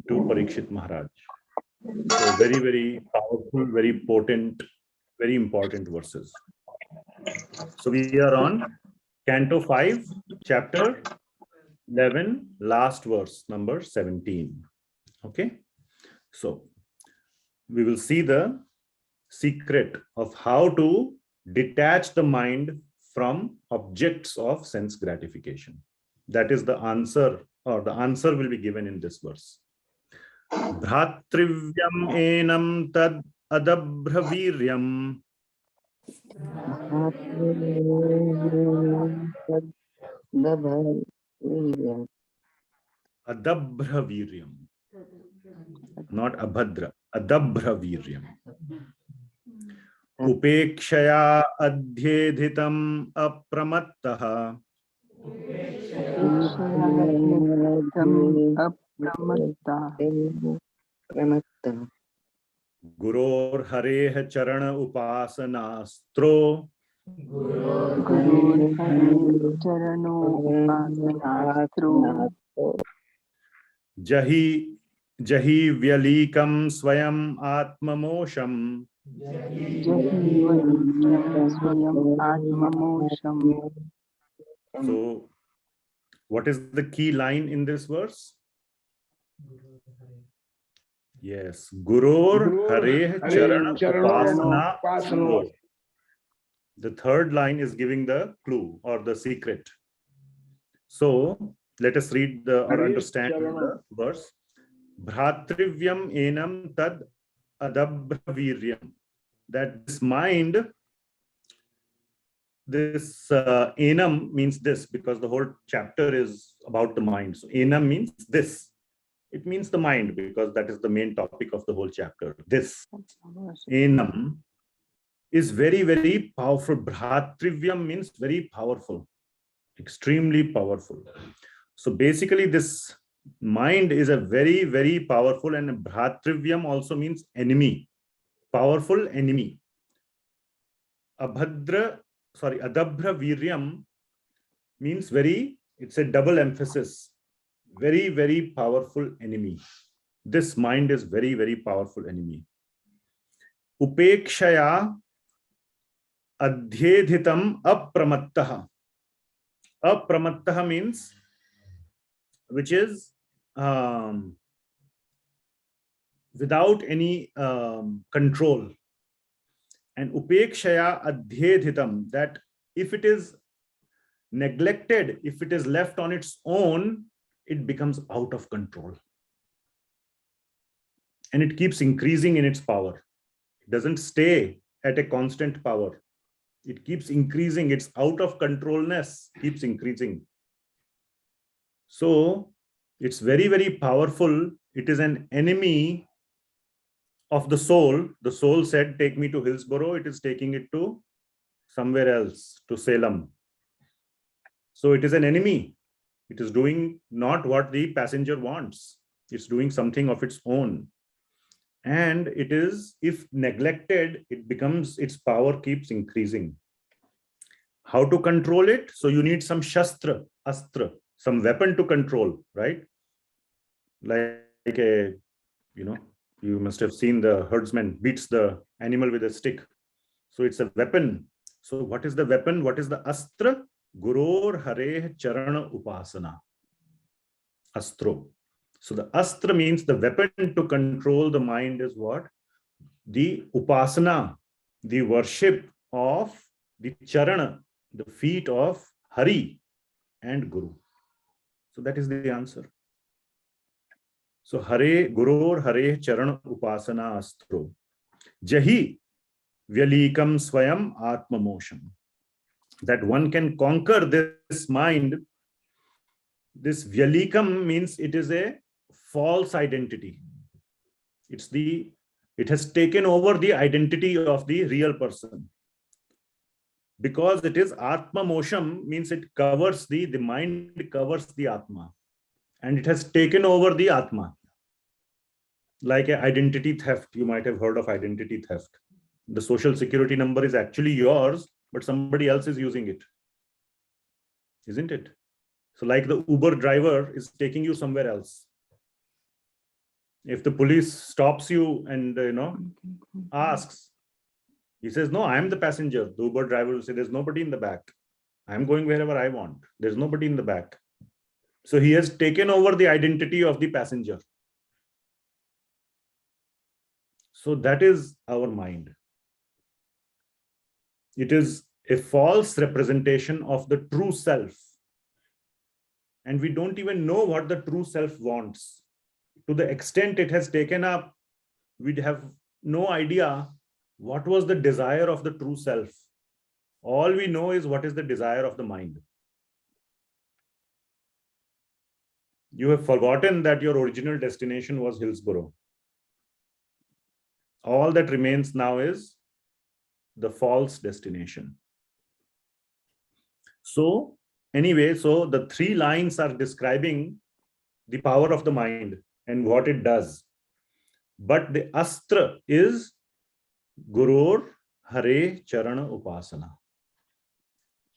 A: to Parikshit Maharaj. So very, very powerful, very potent, very important verses. So we are on Canto 5, chapter 11, last verse, number 17. Okay. So we will see the secret of how to detach the mind from objects of sense gratification. That is the answer, or the answer will be given in this verse. Bhratrivyam enam tad adabhraviryam. Adabhraviryam. Not abhadra. Adabhraviryam. Upekshaya adhyedhitam apramattaha. Guror hareh charana upasanastro. Jahi vyalikam swayam atmamosham. So, what is the key line in this verse? Yes, Guror Hareh Charana Upasana. The third line is giving the clue or the secret. So let us read or understand the verse. Bhratrivyam enam tad adabhraviryam. That this mind, this enam means this, because the whole chapter is about the mind. So enam means this. It means the mind, because that is the main topic of the whole chapter. This enam is very, very powerful. Bhratrivyam means very powerful, extremely powerful. So basically this mind is a very, very powerful, and Bhratrivyam also means enemy, powerful enemy. Adabhra Viryam means it's a double emphasis. Very, very powerful enemy. This mind is very, very powerful enemy. Upekshaya adhyedhitam apramattaha. Apramattaha means which is without any control. And upekshaya adhyedhitam, that if it is neglected, if it is left on its own, it becomes out of control. And it keeps increasing in its power. It doesn't stay at a constant power. It keeps increasing. Its out of controlness keeps increasing. So it's very, very powerful. It is an enemy of the soul. The soul said, take me to Hillsborough. It is taking it to somewhere else, to Salem. So it is an enemy. It is doing not what the passenger wants. It's doing something of its own. And it is, if neglected, it becomes, its power keeps increasing. How to control it? So you need some shastra, astra, some weapon to control, right? Like a, you must have seen the herdsman beats the animal with a stick. So it's a weapon. So what is the weapon? What is the astra? Guror Hare Charana Upasana. Astro. So the astra means the weapon to control the mind is what? The upasana, the worship of the charana, the feet of Hari and Guru. So that is the answer. So Hare, Guror Hare Charana Upasana Astro. Jahi Vyalikam Swayam Atma Mosham. That one can conquer this mind. This Vyalikam means it is a false identity. It has taken over the identity of the real person. Because it is Atma Mosham means it covers the mind covers the Atma. And it has taken over the Atma. Like an identity theft. You might have heard of identity theft. The social security number is actually yours, but somebody else is using it. Isn't it? So like the Uber driver is taking you somewhere else. If the police stops you and, asks, he says, no, I'm the passenger. The Uber driver will say, there's nobody in the back. I'm going wherever I want. There's nobody in the back. So he has taken over the identity of the passenger. So that is our mind. It is a false representation of the true self. And we don't even know what the true self wants. To the extent it has taken up, we'd have no idea what was the desire of the true self. All we know is what is the desire of the mind. You have forgotten that your original destination was Hillsborough. All that remains now is the false destination. So anyway, so the 3 lines are describing the power of the mind and what it does. But the astra is Gurur Hare Charana Upasana.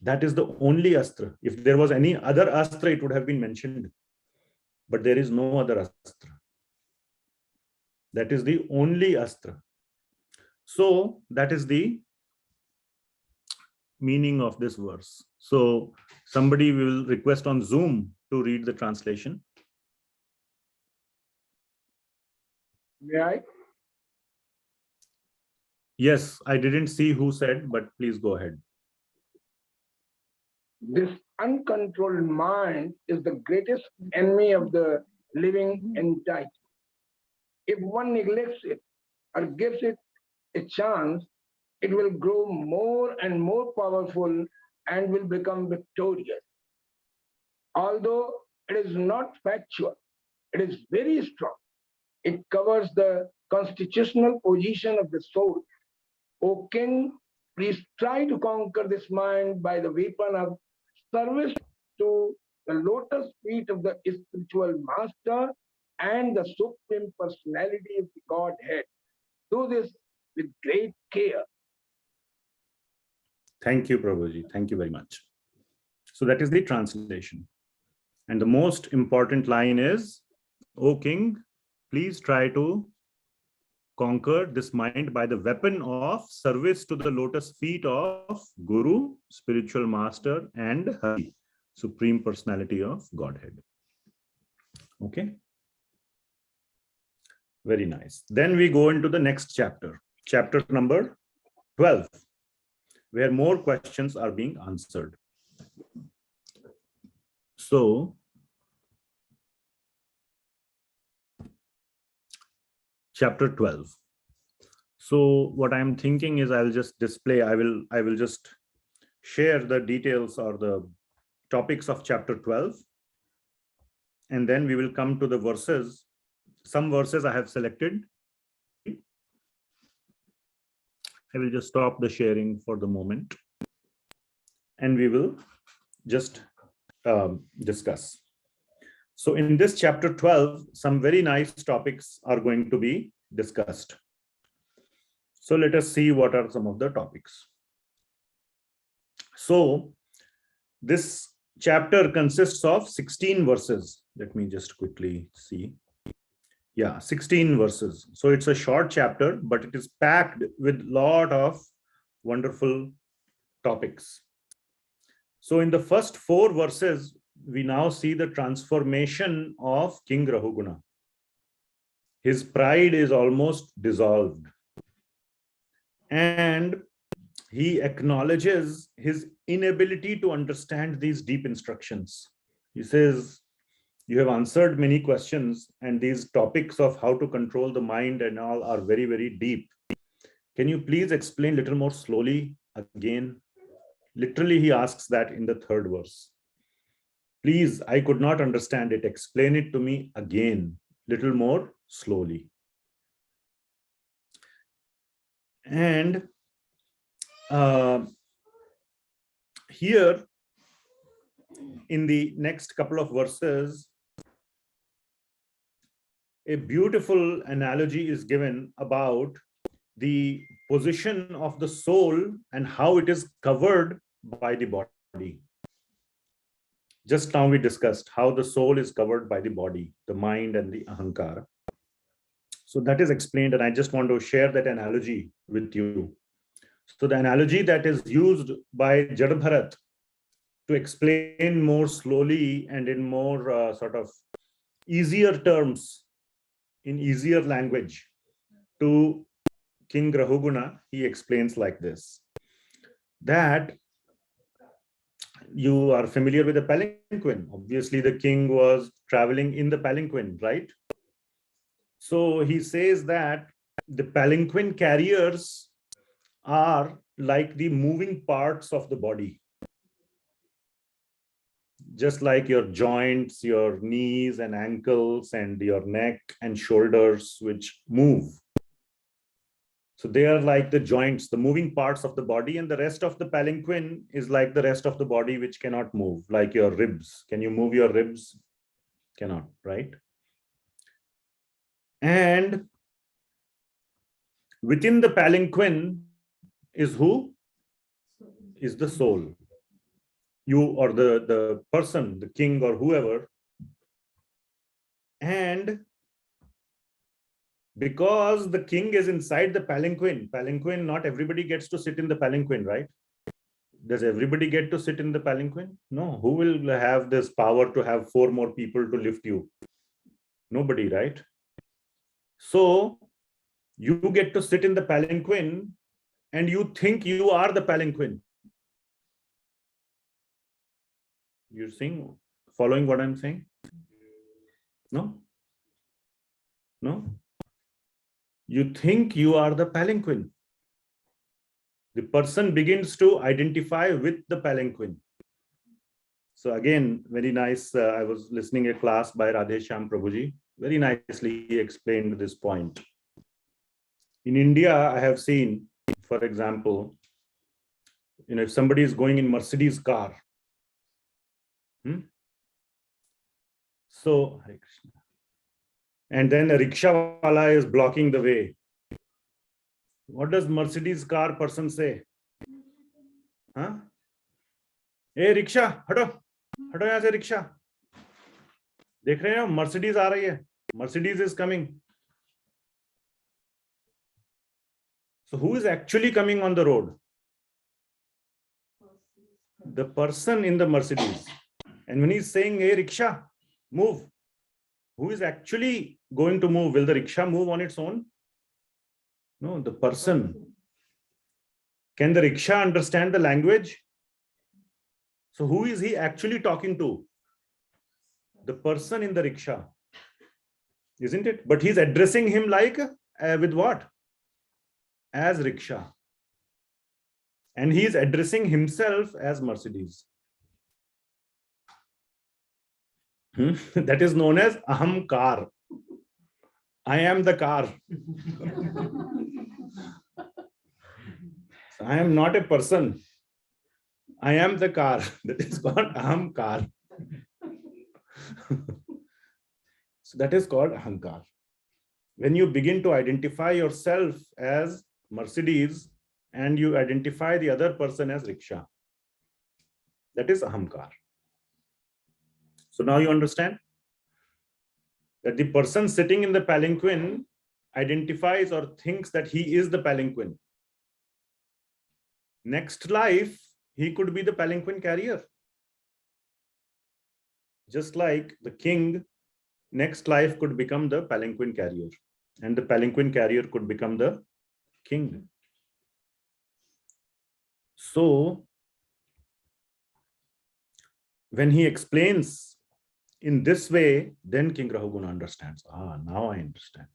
A: That is the only astra. If there was any other astra, it would have been mentioned. But there is no other astra. That is the only astra. So that is the meaning of this verse. So somebody will request on Zoom to read the translation.
E: May I?
A: Yes, I didn't see who said, but please go ahead.
E: This uncontrolled mind is the greatest enemy of the living entity. If one neglects it or gives it a chance, it will grow more and more powerful and will become victorious. Although it is not factual, it is very strong. It covers the constitutional position of the soul. O king, please try to conquer this mind by the weapon of service to the lotus feet of the spiritual master and the supreme personality of the Godhead. Do this with great care.
A: Thank you, Prabhuji. Thank you very much. So that is the translation. And the most important line is, O king, please try to conquer this mind by the weapon of service to the lotus feet of Guru, spiritual master, and Hari, Supreme Personality of Godhead. Okay. Very nice. Then we go into the next chapter, chapter number 12, where more questions are being answered. So, chapter 12. So what I'm thinking is I'll just display, I will just share the details or the topics of chapter 12. And then we will come to the verses. Some verses I have selected. I will just stop the sharing for the moment. And we will just discuss. So in this chapter 12, some very nice topics are going to be discussed. So let us see what are some of the topics. So this chapter consists of 16 verses. Let me just quickly see. Yeah, 16 verses. So it's a short chapter, but it is packed with a lot of wonderful topics. So in the first 4 verses, we now see the transformation of King Rahuguna. His pride is almost dissolved. And he acknowledges his inability to understand these deep instructions. He says, you have answered many questions, and these topics of how to control the mind and all are very, very deep. Can you please explain a little more slowly again? Literally, he asks that in the 3rd verse. Please, I could not understand it. Explain it to me again, little more slowly. And here, in the next couple of verses, a beautiful analogy is given about the position of the soul and how it is covered by the body. Just now we discussed how the soul is covered by the body, the mind and the ahankara. So that is explained, and I just want to share that analogy with you. So the analogy that is used by Jada Bharata to explain more slowly and in more sort of easier terms, in easier language, to King Rahuguna, he explains like this, that you are familiar with the palanquin. Obviously, the king was traveling in the palanquin, right? So he says that the palanquin carriers are like the moving parts of the body. Just like your joints, your knees and ankles and your neck and shoulders, which move. So they are like the joints, the moving parts of the body, and the rest of the palanquin is like the rest of the body, which cannot move, like your ribs. Can you move your ribs? Cannot, right? And within the palanquin is who? Is the soul. You or the person, the king or whoever. And because the king is inside the palanquin, not everybody gets to sit in the palanquin, right? Does everybody get to sit in the palanquin? No. Who will have this power to have 4 more people to lift you? Nobody, right? So you get to sit in the palanquin and you think you are the palanquin. You're seeing, following what I'm saying? No? No? You think you are the palanquin. The person begins to identify with the palanquin. So again, very nice. I was listening a class by Radheshyam Prabhuji. Very nicely he explained this point. In India, I have seen, for example, if somebody is going in Mercedes car, so Hare Krishna, and then a rikshaw wala is blocking the way. What does Mercedes car person say? हाँ, ए rickshaw हटो, हटो यहाँ से rickshaw. देख रहे हो Mercedes आ रही है, Mercedes is coming. So who is actually coming on the road? The person in the Mercedes. And when he's saying, hey rickshaw, move, who is actually going to move? Will the rickshaw move on its own? No, the person. Can the rickshaw understand the language? So who is he actually talking to? The person in the rickshaw, isn't it? But he's addressing him like with what? As rickshaw. And he is addressing himself as Mercedes. That is known as aham car. I am the car. So I am not a person. I am the car. That is called aham car. So that is called ahankar. When you begin to identify yourself as Mercedes and you identify the other person as rickshaw, that is ahamkar. So now you understand that the person sitting in the palanquin identifies or thinks that he is the palanquin. Next life, he could be the palanquin carrier. Just like the king, next life could become the palanquin carrier, and the palanquin carrier could become the king. So when he explains in this way, then King Rahuguna understands. Ah, now I understand.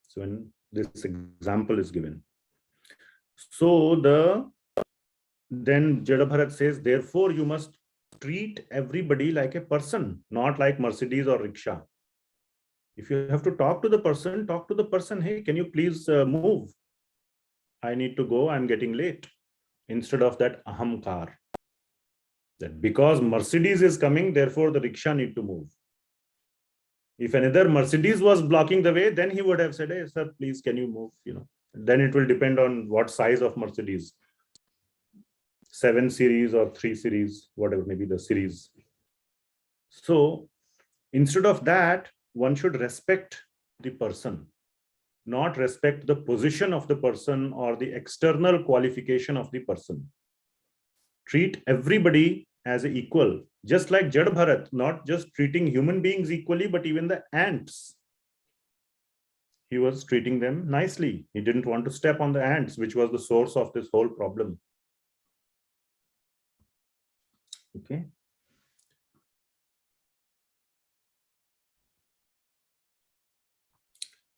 A: So when this example is given. So then Jada Bharata says, therefore you must treat everybody like a person, not like Mercedes or rickshaw. If you have to talk to the person, talk to the person. Hey, can you please move? I need to go, I'm getting late. Instead of that ahamkar. That because Mercedes is coming, therefore the rickshaw need to move. If another Mercedes was blocking the way, then he would have said, hey, sir, please, can you move? Then it will depend on what size of Mercedes. 7 series or 3 series, whatever may be the series. So instead of that, one should respect the person, not respect the position of the person or the external qualification of the person. Treat everybody as an equal, just like Jada Bharata, not just treating human beings equally, but even the ants. He was treating them nicely. He didn't want to step on the ants, which was the source of this whole problem. Okay.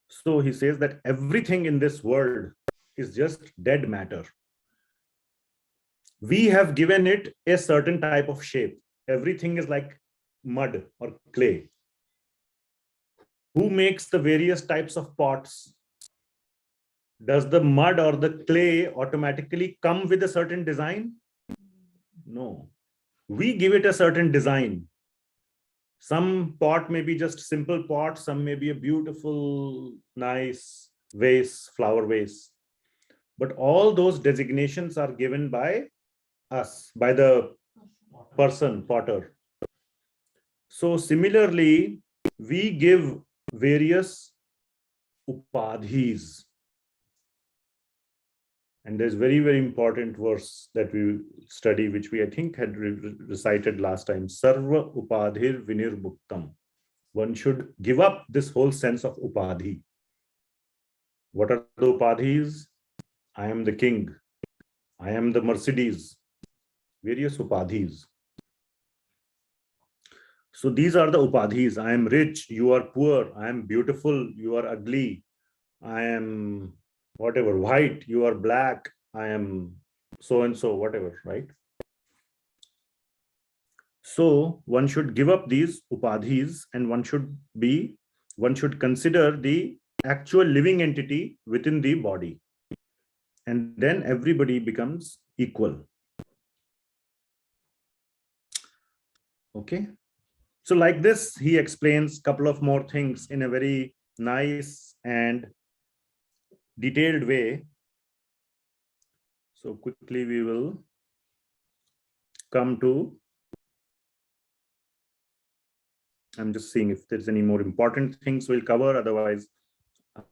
A: So he says that everything in this world is just dead matter. We have given it a certain type of shape. Everything is like mud or clay. Who makes the various types of pots? Does the mud or the clay automatically come with a certain design? No. We give it a certain design. Some pot may be just simple pot, some may be a beautiful, nice vase, flower vase. But all those designations are given by us, by the person, potter. So similarly, we give various upaadhis. And there's very, very important verse that we study, which we, I think, had recited last time. Sarva upadhir vinirbhuktam. One should give up this whole sense of upadhi. What are the upadhis? I am the king. I am the Mercedes. Various upadhis. So these are the upadhis. I am rich, you are poor. I am beautiful, you are ugly. I am whatever, white, you are black. I am so and so, whatever, right? So one should give up these upadhis and one should consider the actual living entity within the body. And then everybody becomes equal. Okay. So like this, he explains a couple of more things in a very nice and detailed way. So quickly we will come to, I'm just seeing if there's any more important things we'll cover, otherwise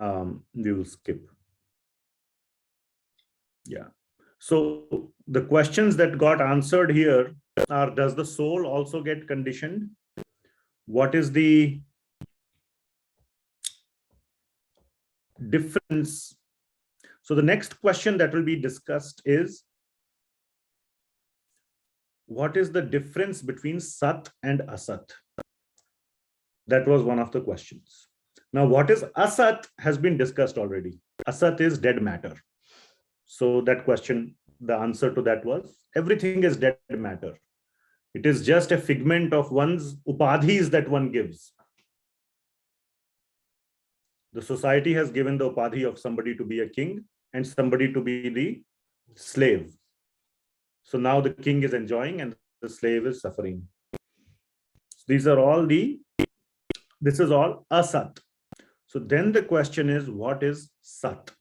A: we will skip. Yeah. So the questions that got answered here are, does the soul also get conditioned? What is the difference? So the next question that will be discussed is, what is the difference between sat and asat? That was one of the questions. Now, what is asat has been discussed already. Asat is dead matter. So that question, the answer to that was, everything is dead matter. It is just a figment of one's upaadhis that one gives. The society has given the upaadhi of somebody to be a king and somebody to be the slave. So now the king is enjoying and the slave is suffering. These are all this is all asat. So then the question is, what is sat?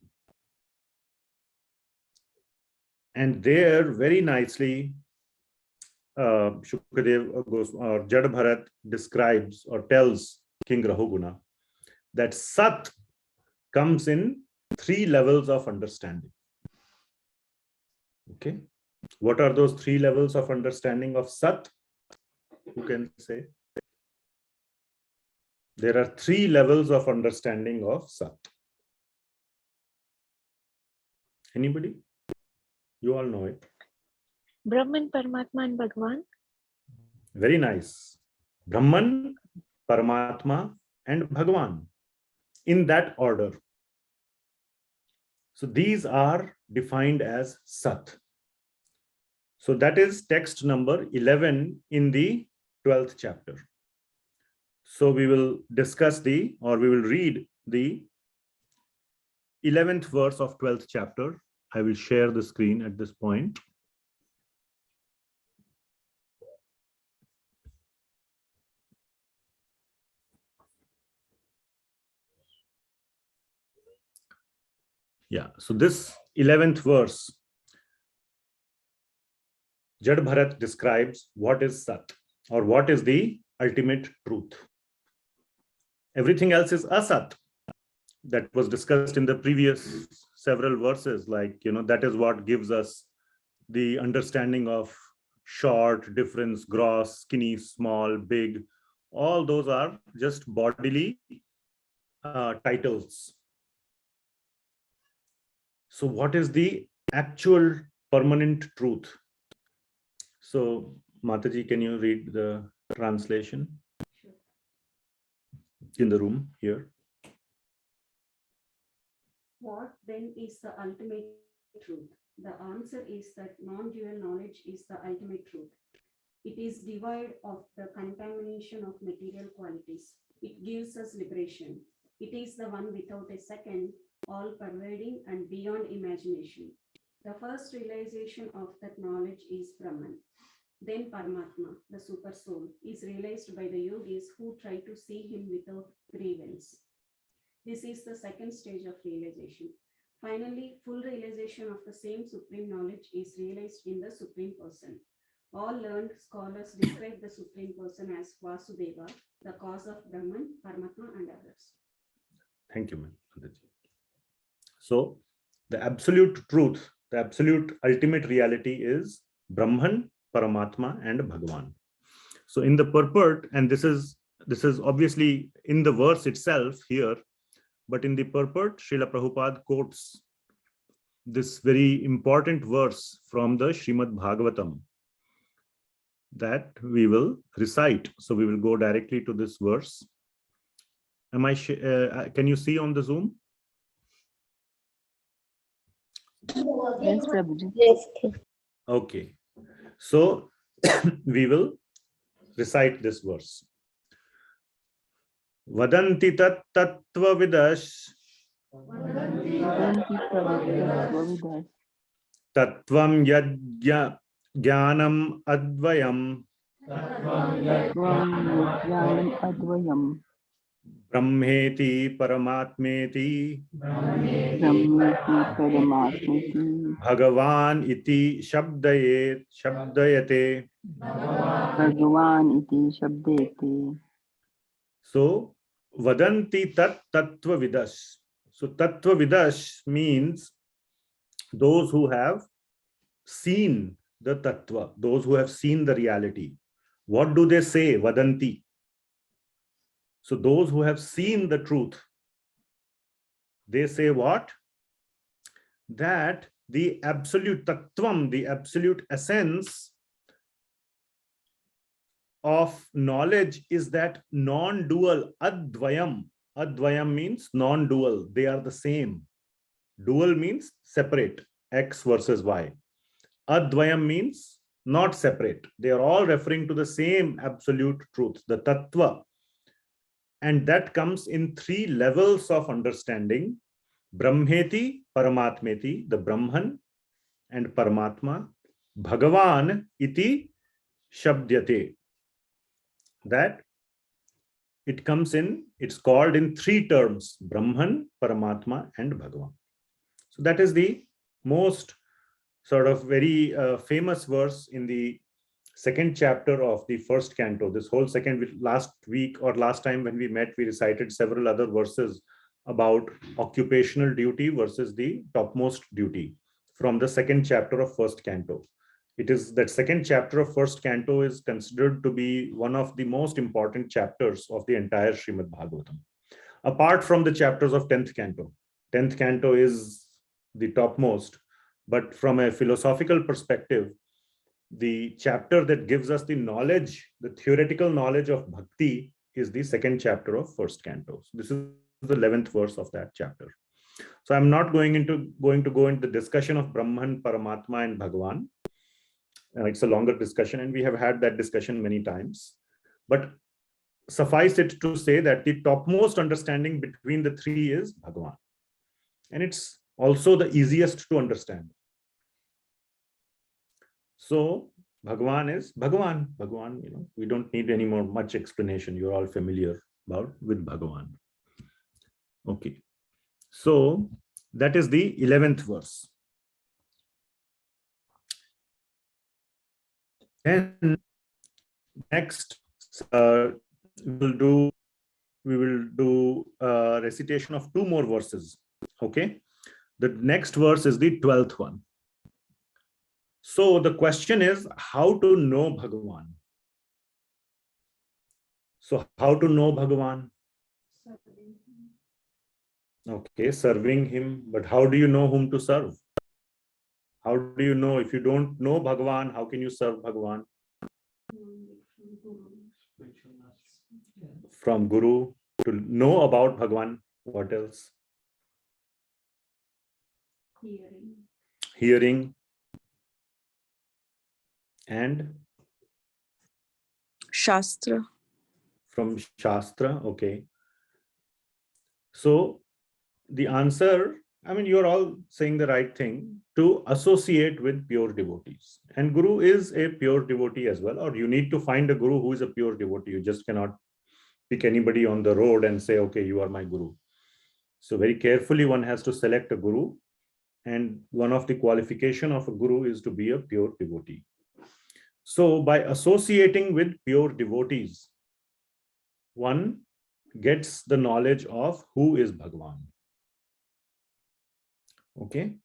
A: And there very nicely, Shukadev goes, or Jada Bharata describes or tells King Rahuguna that sat comes in 3 levels of understanding. Okay. What are those 3 levels of understanding of sat? Who can say? There are 3 levels of understanding of sat. Anybody? You all know it.
B: Brahman, Paramatma, and Bhagawaan.
A: Very nice. Brahman, Paramatma, and Bhagawaan. In that order. So these are defined as sat. So that is text number 11 in the 12th chapter. So we will discuss we will read the 11th verse of 12th chapter. I will share the screen at this point. Yeah, so this 11th verse, Jada Bharata describes what is sat, or what is the ultimate truth. Everything else is asat. That was discussed in the previous several verses, like, that is what gives us the understanding of short, difference, gross, skinny, small, big. All those are just bodily titles. So what is the actual permanent truth? So Mataji, can you read the translation in the room here?
C: What then is the ultimate truth? The answer is that non-dual knowledge is the ultimate truth. It is devoid of the contamination of material qualities. It gives us liberation. It is the one without a second, all-pervading and beyond imagination. The first realization of that knowledge is Brahman. Then Paramatma, the super soul, is realized by the yogis who try to see him without grievance. This is the second stage of realization. Finally, full realization of the same supreme knowledge is realized in the Supreme Person. All learned scholars describe the Supreme Person as Vasudeva, the cause of Brahman, Paramatma, and others.
A: Thank you, ma'am. So the absolute truth, the absolute ultimate reality is Brahman, Paramatma, and Bhagawaan. So in the purport, and this is obviously in the verse itself here, but in the purport, Srila Prabhupada quotes this very important verse from the Srimad Bhagavatam that we will recite. So we will go directly to this verse. Can you see on the Zoom?
G: Yes, Prabhuji.
B: Yes.
A: Okay. So we will recite this verse. Vadanti tat tattva vidash tattvam yajya jnanam advayam Brahmeti Paramatmeti
G: Brahmeti Paramatmeti
A: Bhagavan iti shabdayate.
G: Bhagawaan iti Shabdete.
A: So vadanti tat tattva vidash. So tattva vidash means those who have seen the tattva, those who have seen the reality. What do they say? Vadanti. So those who have seen the truth, they say what? That the absolute tattvam, the absolute essence of knowledge is that non-dual, advayam. Advayam means non-dual. They are the same. Dual means separate, X versus Y. Advayam means not separate. They are all referring to the same absolute truth, the tattva. And that comes in 3 levels of understanding. Brahmeti, Paramatmeti, the Brahman and Paramatma. Bhagavan iti shabdyate. That it comes in, it's called in 3 terms, Brahman, Paramatma and Bhagavan. So that is the most sort of very famous verse in the 2nd chapter of the 1st canto. This whole last week or last time when we met, we recited several other verses about occupational duty versus the topmost duty from the 2nd chapter of 1st canto. It is that 2nd chapter of 1st canto is considered to be one of the most important chapters of the entire Srimad Bhagavatam. Apart from the chapters of 10th canto. 10th canto is the topmost, but from a philosophical perspective, the chapter that gives us the knowledge, the theoretical knowledge of Bhakti is the 2nd chapter of 1st canto. So this is the 11th verse of that chapter. So I'm not going to go into the discussion of Brahman, Paramatma and Bhagavan. It's a longer discussion and we have had that discussion many times. But suffice it to say that the topmost understanding between the 3 is Bhagavan. And it's also the easiest to understand. So Bhagavan is Bhagavan. Bhagavan, we don't need any more much explanation. You're all familiar with Bhagavan. Okay. So that is the 11th verse. Then next we will do recitation of 2 more verses. Okay. The next verse is the 12th one. So the question is how to know Bhagavan. So how to know Bhagavan? Okay, serving him. But how do you know whom to serve? How do you know? If you don't know Bhagavan, how can you serve Bhagavan? From Guru, to know about Bhagavan. What else? Hearing. And?
H: Shastra.
A: From Shastra, okay. So the answer, you're all saying the right thing, to associate with pure devotees. And Guru is a pure devotee as well, or you need to find a Guru who is a pure devotee. You just cannot pick anybody on the road and say, okay, you are my Guru. So very carefully one has to select a Guru. And one of the qualification of a Guru is to be a pure devotee. So by associating with pure devotees, one gets the knowledge of who is Bhagavan. Okay.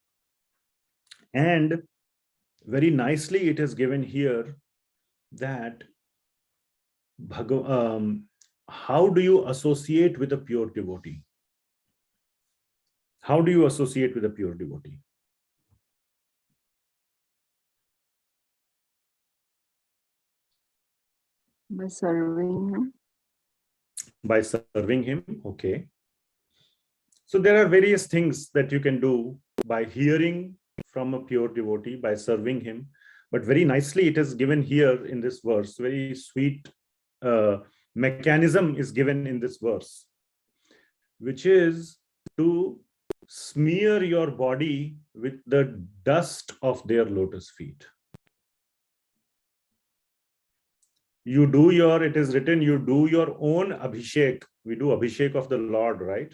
A: And very nicely it is given here that how do you associate with a pure devotee? How do you associate with a pure devotee?
G: By serving him.
A: By serving him, okay. So there are various things that you can do by hearing from a pure devotee, by serving him. But very nicely it is given here in this verse. Very sweet mechanism is given in this verse, which is to smear your body with the dust of their lotus feet. It is written, you do your own abhishek We do abhishek of the Lord, right?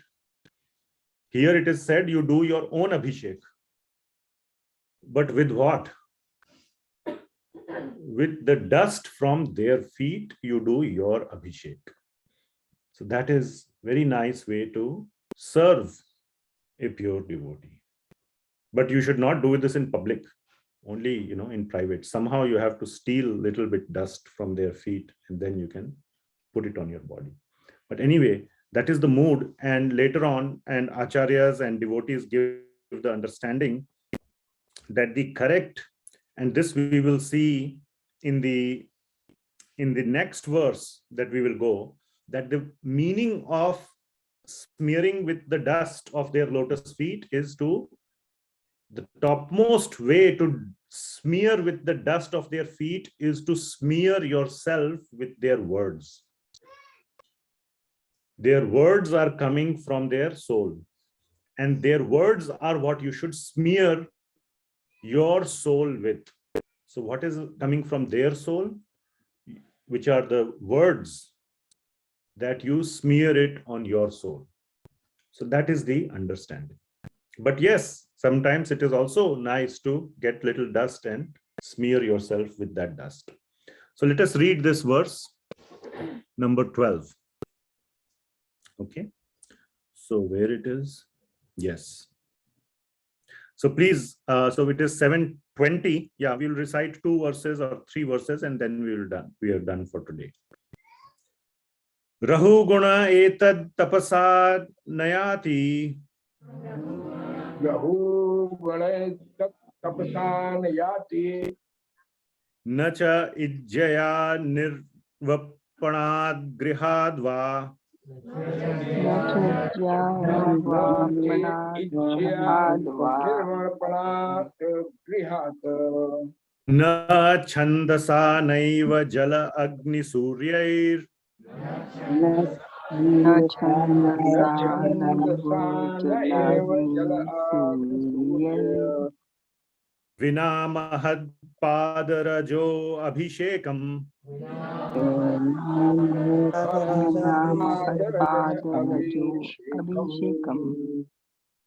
A: Here it is said you do your own abhishek. But with what? With the dust from their feet, you do your abhishek. So that is very nice way to serve a pure devotee. But you should not do this in public, only in private. Somehow you have to steal a little bit dust from their feet and then you can put it on your body. But anyway, that is the mood. And later on, and acharyas and devotees give the understanding that the correct, and this we will see in the next verse that we will go, that the meaning of smearing with the dust of their lotus feet is to the topmost way to smear with the dust of their feet is to smear yourself with their words. Their words are coming from their soul, and their words are what you should smear your soul with. So what is coming from their soul? Which are the words that you smear it on your soul. So that is the understanding. But yes, sometimes it is also nice to get little dust and smear yourself with that dust. So let us read this verse, number 12. Okay. So where it is? Yes. So please, so it is 7:20. Yeah, we'll recite 2 verses or 3 verses and then we are done for today. Rahuguna etad tapasad nayati.
E: Rahuguna tapasan yati.
A: Nacha ijjaya nirvapanad grihadva. Na chandasa naiva jala agni suryair. Vina mahad padarajo abhishekam.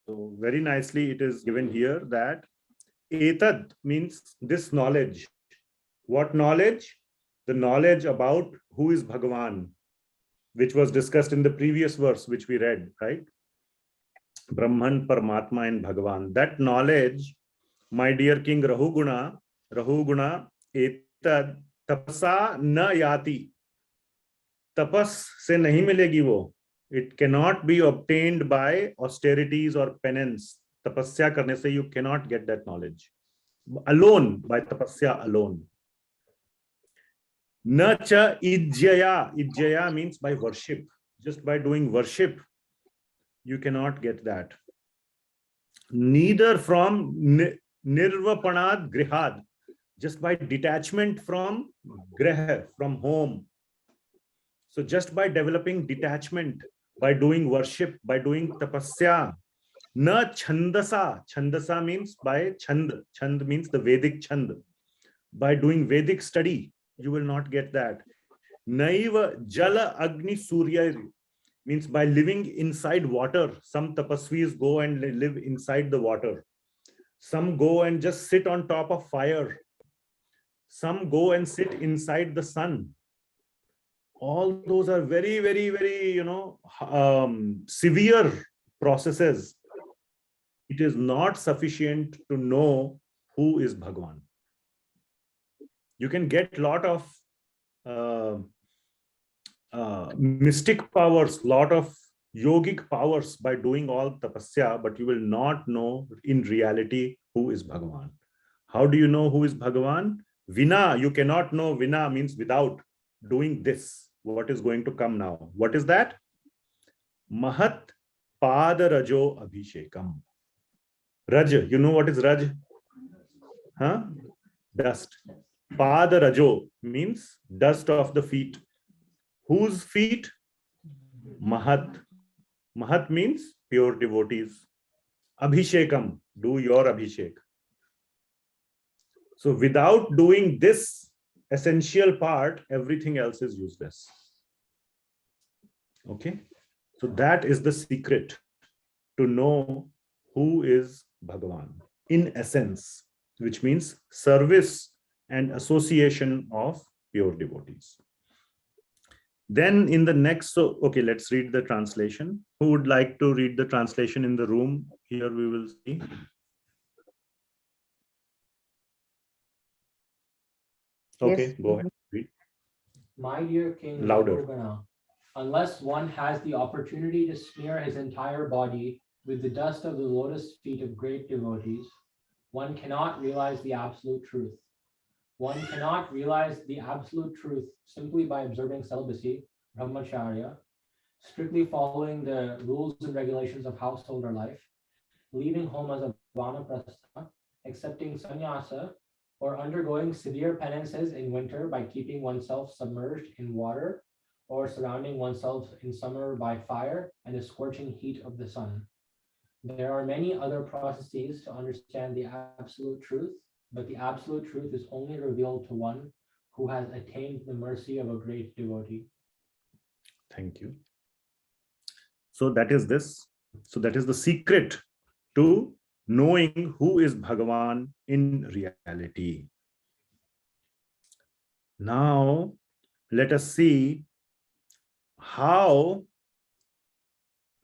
A: So very nicely it is given here that etad means this knowledge. What knowledge? The knowledge about who is Bhagawaan, which was discussed in the previous verse, which we read, right? Brahman, Paramatma and Bhagawaan. That knowledge, my dear King Rahuguna, etad tapasa na yati. Tapas se nahi milegi wo. It cannot be obtained by austerities or penance. Tapasya karne se you cannot get that knowledge. Alone, by tapasya alone. Na cha ijjaya. Ijjaya means by worship. Just by doing worship, you cannot get that. Neither from nirvapanad grihad. Just by detachment from graha, from home. So just by developing detachment, by doing worship, by doing tapasya, na chandasa. Chandasa means by chand. Chand means the Vedic chand. By doing Vedic study, you will not get that. Naiva jala agni surya means by living inside water. Some tapasvis go and live inside the water. Some go and just sit on top of fire. Some go and sit inside the sun. All those are very, very, very, severe processes. It is not sufficient to know who is Bhagwan. You can get a lot of mystic powers, lot of yogic powers by doing all tapasya, but you will not know in reality who is Bhagwan. How do you know who is Bhagwan? Vina, you cannot know. Vina means without doing this. What is going to come now? What is that? Mahat padarajo abhishekam. Raj, you know what is Raj? Huh? Dust. Padarajo means dust of the feet. Whose feet? Mahat. Mahat means pure devotees. Abhishekam, do your abhishek. So without doing this essential part, everything else is useless. Okay. So that is the secret to know who is Bhagawaan in essence, which means service and association of pure devotees. Then in the next, so okay, let's read the translation. Who would like to read the translation in the room? Here we will see. Okay,
G: Yes.
A: go ahead. Read.
H: My dear King
A: Louder.
H: Rahuguna, unless one has the opportunity to smear his entire body with the dust of the lotus feet of great devotees, one cannot realize the absolute truth. One cannot realize the absolute truth simply by observing celibacy, brahmacharya, strictly following the rules and regulations of householder life, leaving home as a vanaprastha, accepting sannyasa, or undergoing severe penances in winter by keeping oneself submerged in water, or surrounding oneself in summer by fire and the scorching heat of the sun. There are many other processes to understand the absolute truth, but the absolute truth is only revealed to one who has attained the mercy of a great devotee.
A: Thank you. So that is this. So that is the secret to knowing who is Bhagawaan in reality. Now, let us see how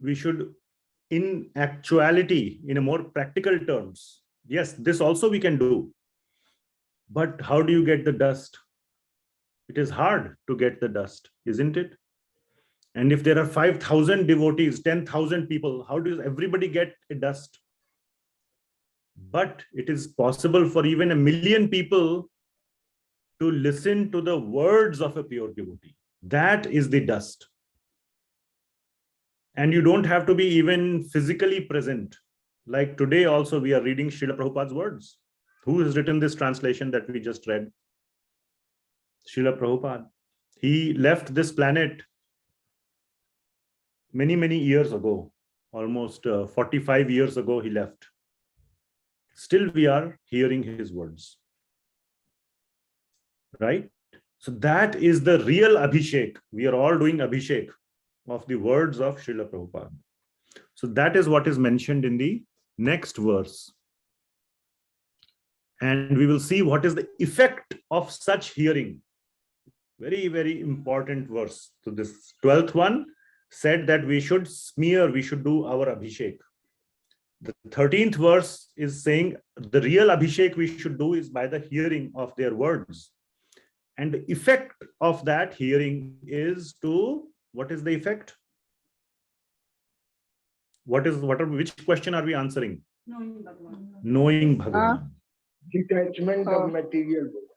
A: we should, in actuality, in a more practical terms. Yes, this also we can do. But how do you get the dust? It is hard to get the dust, isn't it? And if there are 5,000 devotees, 10,000 people, how does everybody get a dust? But it is possible for even 1 million people to listen to the words of a pure devotee. That is the dust. And you don't have to be even physically present. Like today also we are reading Srila Prabhupada's words. Who has written this translation that we just read? Srila Prabhupada. He left this planet many, many years ago. Almost 45 years ago he left. Still we are hearing his words. Right? So that is the real Abhishek. We are all doing Abhishek of the words of Srila Prabhupada. So that is what is mentioned in the next verse. And we will see what is the effect of such hearing. Very, very important verse. So this 12th one said that we should smear, we should do our Abhishek. The 13th verse is saying the real Abhishek we should do is by the hearing of their words. And the effect of that hearing is to, what is the effect? Which question are we answering?
C: Knowing Bhagwan.
A: Knowing Bhagawaan.
E: Detachment of material world.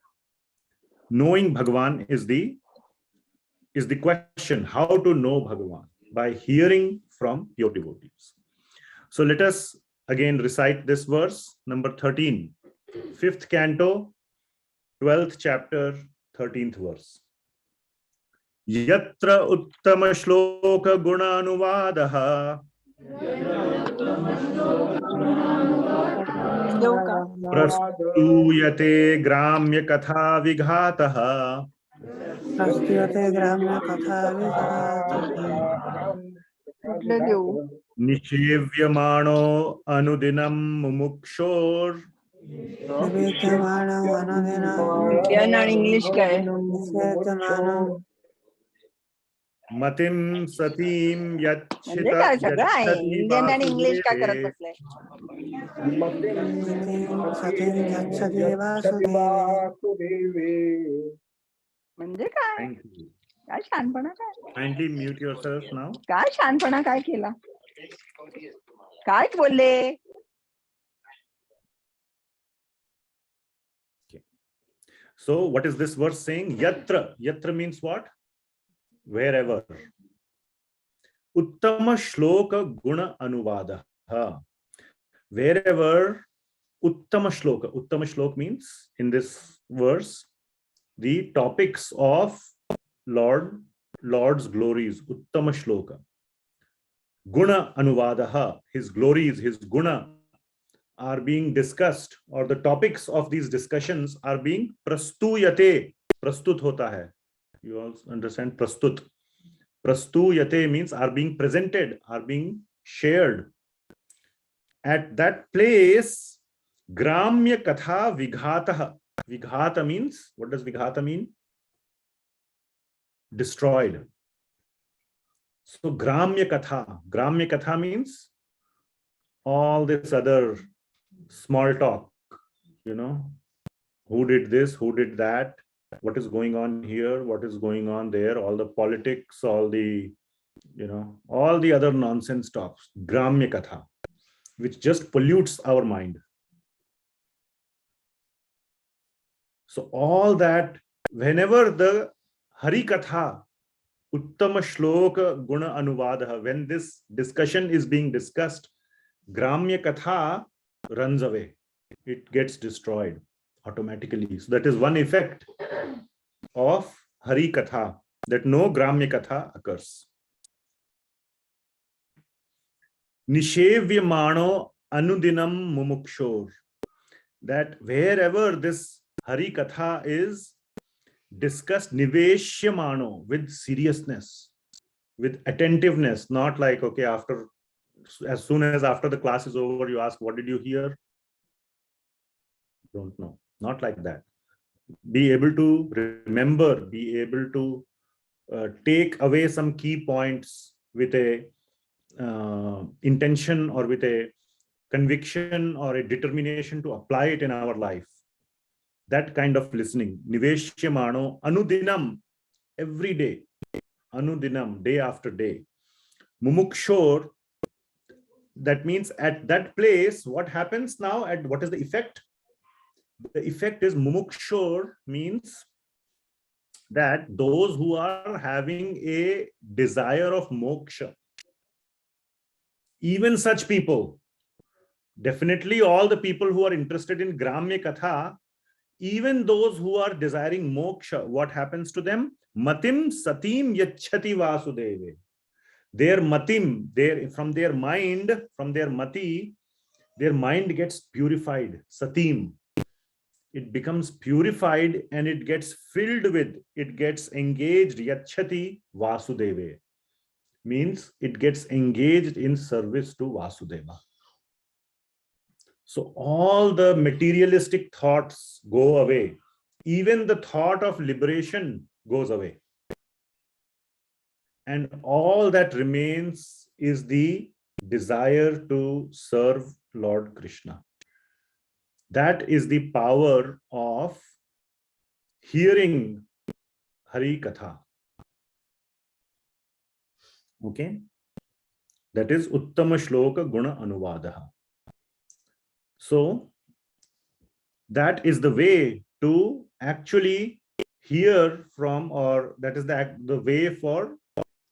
A: Knowing Bhagawaan is the question, how to know Bhagawaan? By hearing from pure devotees. So let us again recite this verse, number 13, 5th canto, 12th chapter, 13th verse. Yatra uttama shloka guna anuvadaha prastuyate gramya katha vighataha Nishevyamano anudinam mumukshor
G: Indian और English का है.
A: Matim satim
G: म्हणजे काय सगळं आहे. Indian आणि English का करत बसले. म्हणजे काय?
A: Thank you.
G: काय शहाणपणा काय?
A: Kindly mute yourself now.
G: काय शहाणपणा काय केला? काय बोलले?
A: So what is this verse saying? Yatra. Yatra means what? Wherever. Uttama shloka guna anuvada. Wherever Uttama shloka. Uttama shloka means in this verse the topics of Lord's glories. Uttama shloka. Guna anuvadaha. His glories, his guna are being discussed, or the topics of these discussions are being prastuyate. Prastut hota hai. You all understand prastut. Prastuyate means are being presented, are being shared. At that place, Gramya Katha Vighataha. Vighata means, what does Vighata mean? Destroyed. So Gramya Katha means all this other small talk, who did this, who did that, what is going on here, what is going on there, all the politics, all the, all the other nonsense talks, Gramya Katha, which just pollutes our mind. So all that, whenever the Hari Katha, Uttama Shloka Guna Anuvadaha, when this discussion is being discussed, Gramya Katha runs away. It gets destroyed automatically. So that is one effect of Hari Katha, that no Gramya Katha occurs. Nishevyamano Anudinam Mumukshor, that wherever this Hari Katha is discussed, Niveshyamano, with seriousness, with attentiveness, not like, okay, as soon as after the class is over, you ask, what did you hear? Don't know. Not like that. Be able to remember, be able to take away some key points with a intention or with a conviction or a determination to apply it in our life. That kind of listening. Niveshyamano Anudinam, every day. Anudinam, day after day. Mumukshor, that means at that place, what happens now, and what is the effect? The effect is mumukshor means that those who are having a desire of moksha, even such people, definitely all the people who are interested in Gramya Katha, even those who are desiring moksha, what happens to them? Matim satim yachati vasudeve. Their matim, from their mind, from their mati, their mind gets purified. Satim. It becomes purified and it gets filled with, it gets engaged, yachati vasudeve. Means it gets engaged in service to Vasudeva. So all the materialistic thoughts go away. Even the thought of liberation goes away. And all that remains is the desire to serve Lord Krishna. That is the power of hearing Hari Katha. Okay? That is Uttama Shloka Guna Anuvadaha. So that is the way to actually hear from, or that is the way for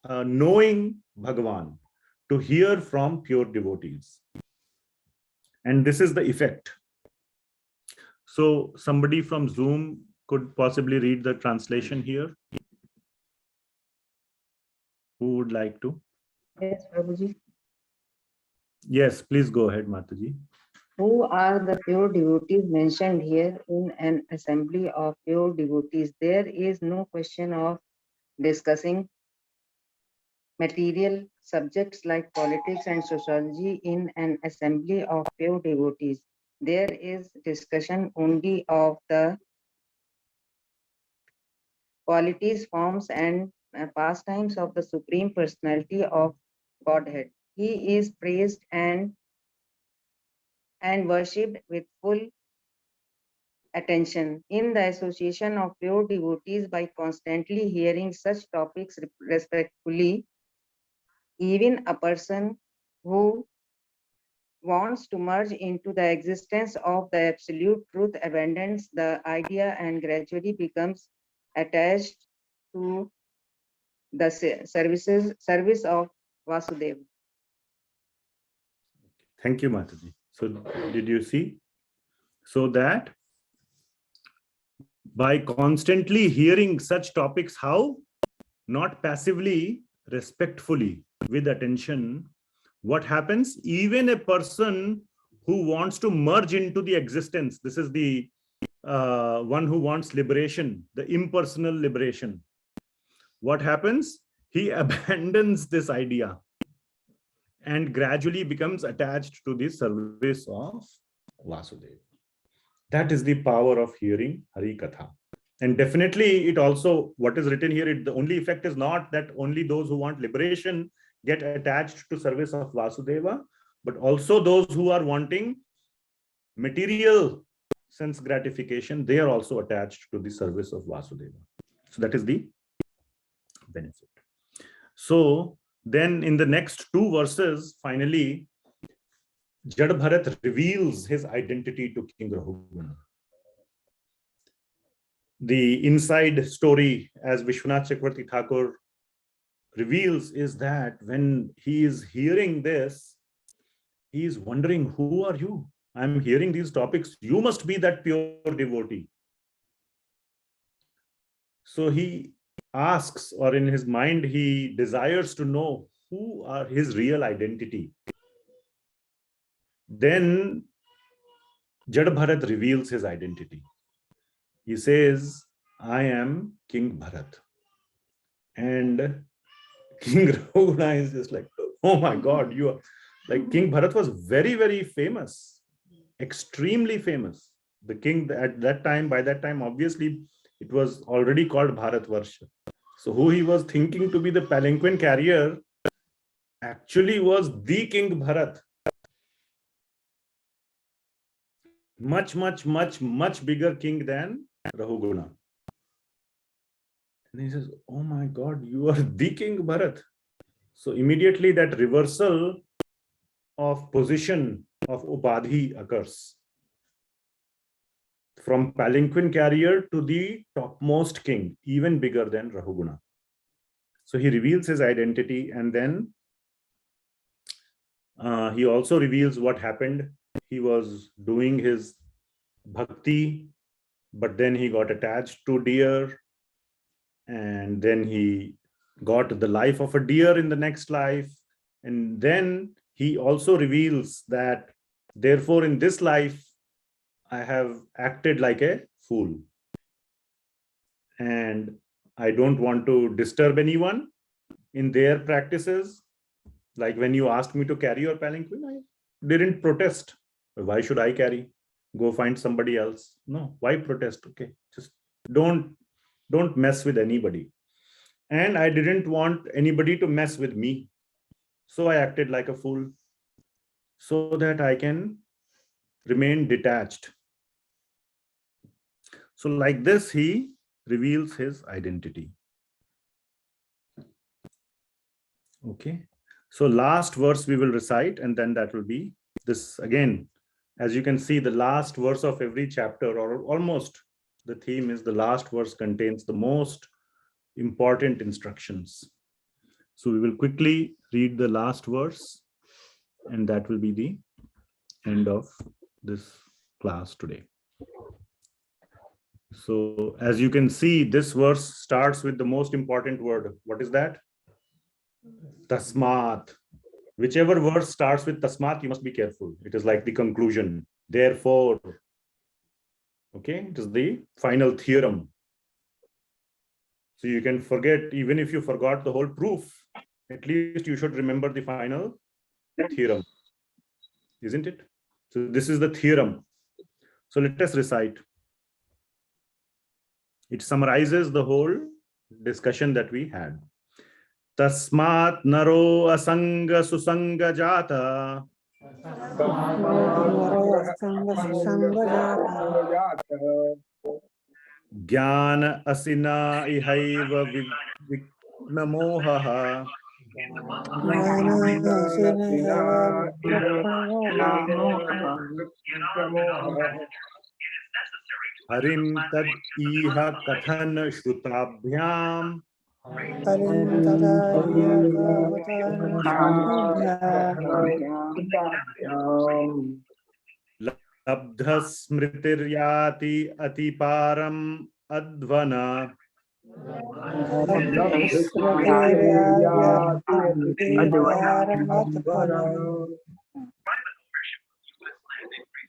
A: knowing Bhagawaan, to hear from pure devotees. And this is the effect. So somebody from Zoom could possibly read the translation here. Who would like to?
I: Yes, Prabhuji.
A: Yes, please go ahead, Mataji.
I: Who are the pure devotees mentioned here in an assembly of pure devotees? There is no question of discussing material subjects like politics and sociology in an assembly of pure devotees. There is discussion only of the qualities, forms, and pastimes of the Supreme Personality of Godhead. He is praised and worshipped with full attention. In the association of pure devotees, by constantly hearing such topics respectfully, even a person who wants to merge into the existence of the absolute truth abandons the idea and gradually becomes attached to the service of Vasudeva.
A: Thank you, Mataji. So did you see? So that by constantly hearing such topics, how? Not passively, respectfully, with attention, what happens? Even a person who wants to merge into the existence, this is the one who wants liberation, the impersonal liberation. What happens? he abandons this idea and gradually becomes attached to the service of Vasudeva. That is the power of hearing Hari Katha. And definitely it also, what is written here, the only effect is not that only those who want liberation get attached to service of Vasudeva, but also those who are wanting material sense gratification, they are also attached to the service of Vasudeva. So that is the benefit. So then in the next two verses, finally, Jada Bharata reveals his identity to King Rahuguna. The inside story, as Vishvanatha Chakravarthy Thakura reveals, is that when he is hearing this, he is wondering, who are you? I'm hearing these topics. You must be that pure devotee. So he asks, or in his mind, he desires to know who are his real identity. Then Jada Bharata reveals his identity. He says, I am King Bharat. And King Rahuguna is just like, oh my God, you are like, King Bharat was very, very famous, extremely famous. The king at that time, by that time, obviously, it was already called Bharatvarsha. So who he was thinking to be the palanquin carrier actually was the King Bharat. Much, much, much, much bigger king than Rahuguna. And he says, oh my God, you are the King Bharat. So immediately that reversal of position of upaadhi occurs. From palanquin carrier to the topmost king, even bigger than Rahuguna. So he reveals his identity, and then he also reveals what happened. He was doing his bhakti, but then he got attached to deer, and then he got the life of a deer in the next life. And then he also reveals that, therefore, in this life, I have acted like a fool. And I don't want to disturb anyone in their practices. Like when you asked me to carry your palanquin, I didn't protest. Why should I carry? Go find somebody else. No, why protest? Okay, just don't mess with anybody. And I didn't want anybody to mess with me. So I acted like a fool so that I can remain detached. So like this, he reveals his identity. Okay. So last verse we will recite, and then that will be this again. As you can see, the last verse of every chapter, or almost the theme is the last verse contains the most important instructions. So we will quickly read the last verse, and that will be the end of this class today. So as you can see, this verse starts with the most important word. What is that? Tasmat. Whichever verse starts with tasmat, you must be careful. It is like the conclusion. Therefore. Okay, it is the final theorem. So you can forget, even if you forgot the whole proof, at least you should remember the final theorem. Isn't it? So this is the theorem. So let us recite. It summarizes the whole discussion that we had. Tasmat naro asanga susanga jata. Jnana asina ihaiva vignamohaha. Harim tad iha kathan shrutabhyam. Labdha smritiryati atiparam advana.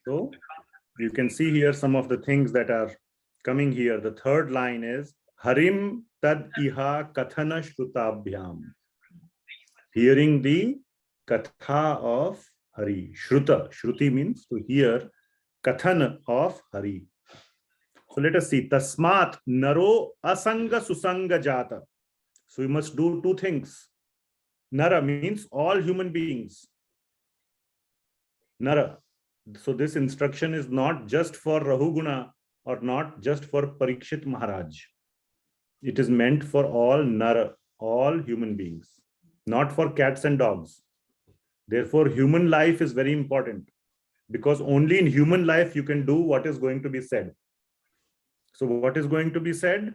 A: So you can see here some of the things that are coming here. The third line is Harim tad iha kathana shrutabhyam. Hearing the katha of Hari. Shruta. Shruti means to hear. Kathana of Hari. So let us see. Tasmat naro asanga susanga jata. So we must do two things. Nara means all human beings. Nara. So this instruction is not just for Rahuguna or not just for Parikshit Maharaj. It is meant for all Nara, all human beings, not for cats and dogs. Therefore, human life is very important because only in human life you can do what is going to be said. So what is going to be said?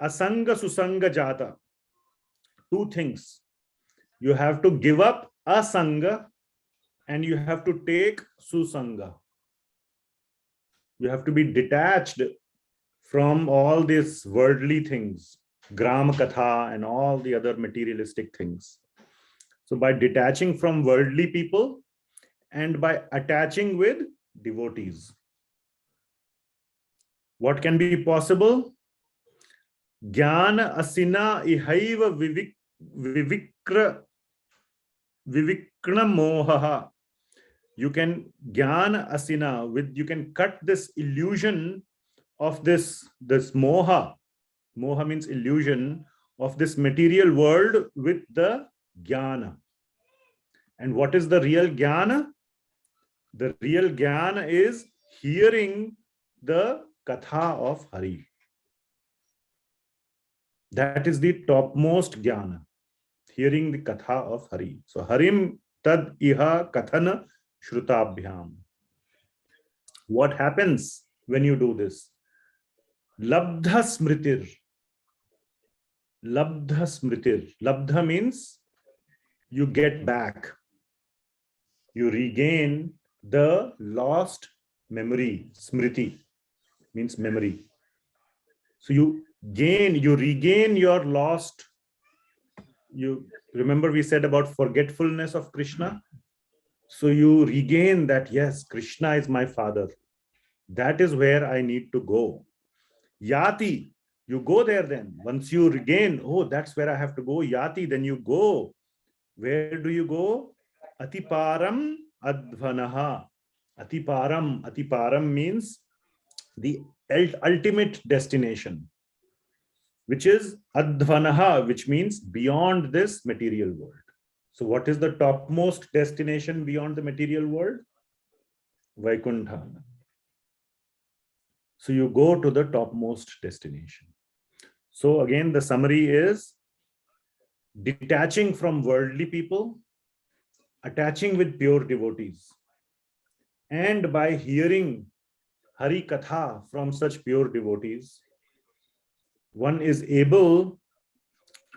A: Asanga susanga jata. Two things. You have to give up asanga and you have to take susanga. You have to be detached from all these worldly things, gram katha and all the other materialistic things. So by detaching from worldly people and by attaching with devotees, what can be possible? Jnana asina ihaiva vivikna mohaha. You can jnana asina with, you can cut this illusion of this moha. Moha means illusion of this material world with the jnana. And what is the real jnana? The real jnana is hearing the katha of Hari. That is the topmost jnana, hearing the katha of Hari. So Harim tad iha kathana shrutabhyam. What happens when you do this? Labdha smritir. Labdha smritir. Labdha means you get back. You regain the lost memory. Smriti means memory. So you regain your lost. You remember we said about forgetfulness of Krishna. So you regain that, yes, Krishna is my father. That is where I need to go. Yati, you go there then. Once you regain, oh, that's where I have to go. Yati, then you go. Where do you go? Atiparam advanaha. Atiparam. Atiparam means the ultimate destination, which is advanaha, which means beyond this material world. So what is the topmost destination beyond the material world? Vaikuntha. So you go to the topmost destination. So again, the summary is detaching from worldly people, attaching with pure devotees. And by hearing Hari Katha from such pure devotees, one is able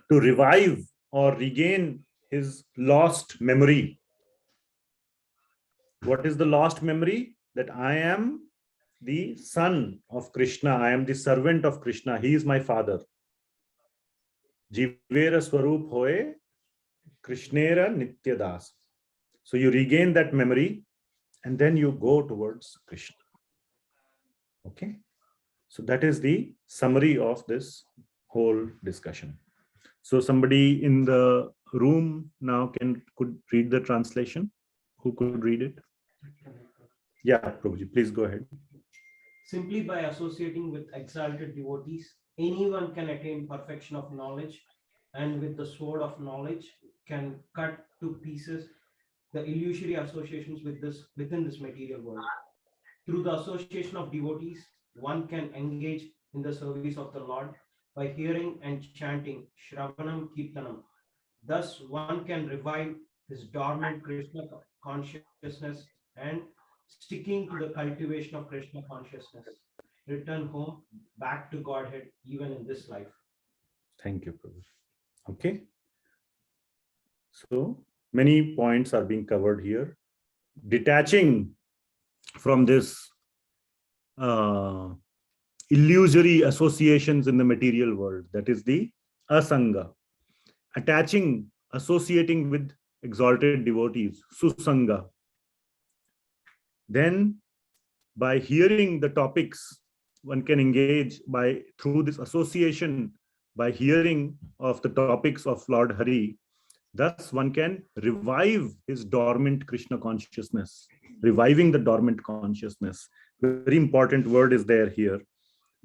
A: to revive or regain his lost memory. What is the lost memory? That I am the son of Krishna. I am the servant of Krishna. He is my father. Jivera Swarup Hoye Krishnera Nityadas. So you regain that memory and then you go towards Krishna. Okay. So that is the summary of this whole discussion. So somebody in the room now could read the translation. Who could read it? Yeah, Prabhuji, please go ahead.
J: Simply by associating with exalted devotees, anyone can attain perfection of knowledge, and with the sword of knowledge can cut to pieces the illusory associations within this material world. Through the association of devotees, one can engage in the service of the Lord by hearing and chanting Shravanam Kirtanam. Thus, one can revive his dormant Krishna consciousness and, sticking to the cultivation of Krishna consciousness, return home back to Godhead even in this life.
A: Thank you, Prabhu. Okay. So many points are being covered here. Detaching from this illusory associations in the material world, that is the asanga. Attaching, associating with exalted devotees, susanga. Then by hearing the topics, one can engage through this association by hearing of the topics of Lord Hari. Thus, one can revive his dormant Krishna consciousness, reviving the dormant consciousness. Very important word is there here.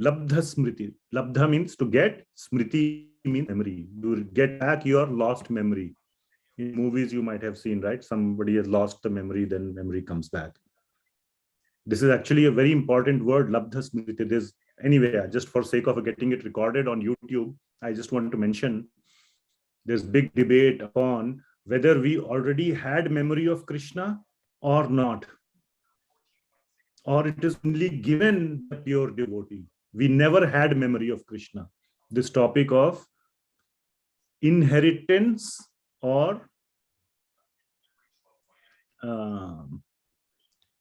A: Labdha smriti. Labdha means to get, smriti means memory. You get back your lost memory. In movies, you might have seen, right? Somebody has lost the memory, then memory comes back. This is actually a very important word, labdha smriti. This, anyway, just for sake of getting it recorded on YouTube, I just want to mention there's big debate upon whether we already had memory of Krishna or not, or it is only given the pure devotee. We never had memory of Krishna. This topic of inheritance or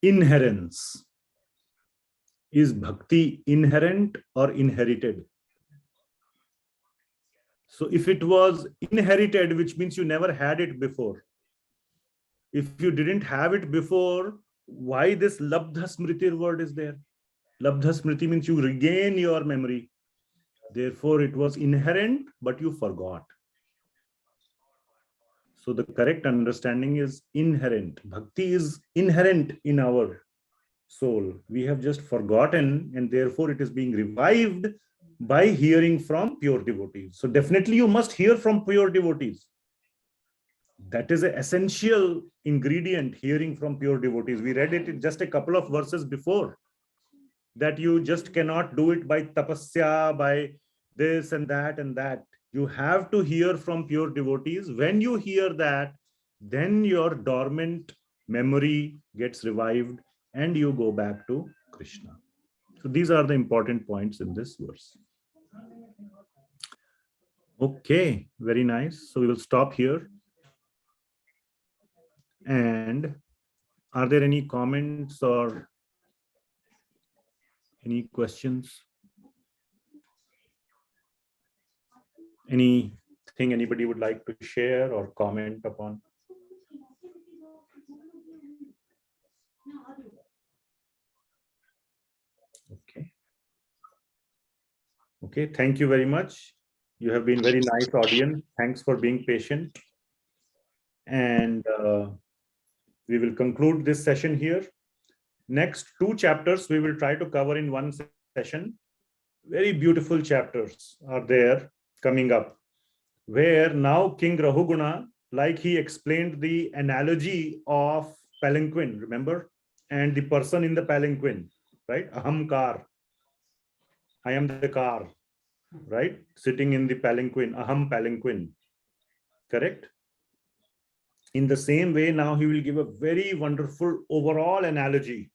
A: inherence. Is bhakti inherent or inherited? So if it was inherited, which means you never had it before. If you didn't have it before, why this labdha smriti word is there? Labdha smriti means you regain your memory. Therefore, it was inherent, but you forgot. So the correct understanding is inherent. Bhakti is inherent in our soul. We have just forgotten, and therefore it is being revived by hearing from pure devotees. So definitely you must hear from pure devotees. That is an essential ingredient, hearing from pure devotees. We read it in just a couple of verses before, that you just cannot do it by tapasya, by this and that and that. You have to hear from pure devotees. When you hear that, then your dormant memory gets revived and you go back to Krishna. So these are the important points in this verse. Okay, very nice. So we will stop here. And are there any comments or any questions? Anything anybody would like to share or comment upon? Okay. Okay, thank you very much. You have been very nice audience. Thanks for being patient. And we will conclude this session here. Next 2 chapters we will try to cover in one session. Very beautiful chapters are there coming up, where now King Rahuguna, like he explained the analogy of palanquin, remember? And the person in the palanquin, right? Aham car. I am the car, right? Sitting in the palanquin, aham palanquin, correct? In the same way, now he will give a very wonderful overall analogy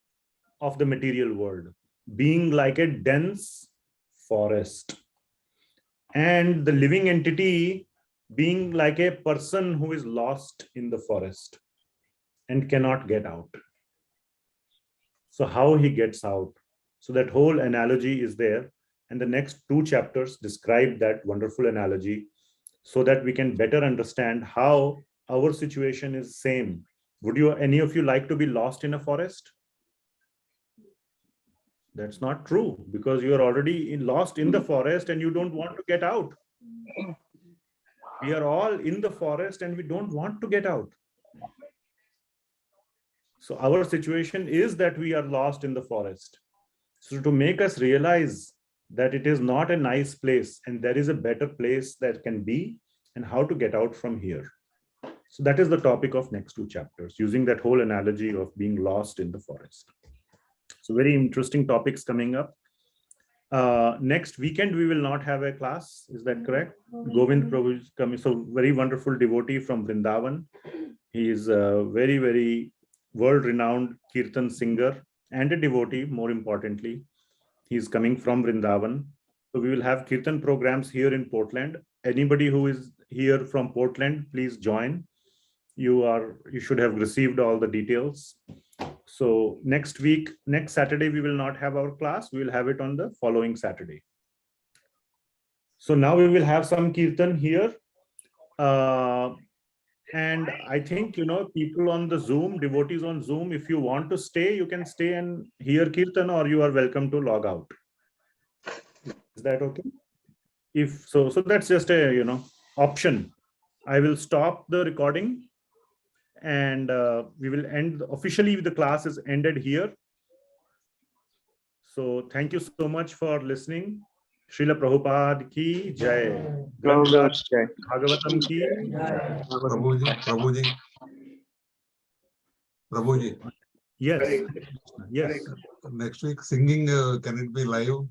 A: of the material world, being like a dense forest, and the living entity being like a person who is lost in the forest and cannot get out. So how he gets out? So that whole analogy is there. And the next 2 chapters describe that wonderful analogy so that we can better understand how our situation is same. Would you, any of you, like to be lost in a forest? That's not true, because you are already lost in the forest and you don't want to get out. We are all in the forest and we don't want to get out. So our situation is that we are lost in the forest. So to make us realize that it is not a nice place and there is a better place that can be, and how to get out from here. So that is the topic of next 2 chapters, using that whole analogy of being lost in the forest. So very interesting topics coming up. Next weekend, we will not have a class. Is that correct? Govind Prabhu is coming. So very wonderful devotee from Vrindavan. He is a very, very world-renowned Kirtan singer and a devotee, more importantly. He is coming from Vrindavan. So we will have Kirtan programs here in Portland. Anybody who is here from Portland, please join. You should have received all the details. So next week, next Saturday, we will not have our class. We will have it on the following Saturday. So now we will have some Kirtan here. And I think, people on the Zoom, devotees on Zoom, if you want to stay, you can stay and hear Kirtan, or you are welcome to log out. Is that okay? if so, so that's just a option. I will stop the recording, and we will end officially. The class is ended here. So thank you so much for listening. Srila Prabhupada ki jai.
G: Prabhupada's jai.
A: Bhagavatam ki jai.
K: Prabhuji.
A: Yes. Yes.
K: Next week singing, can it be live?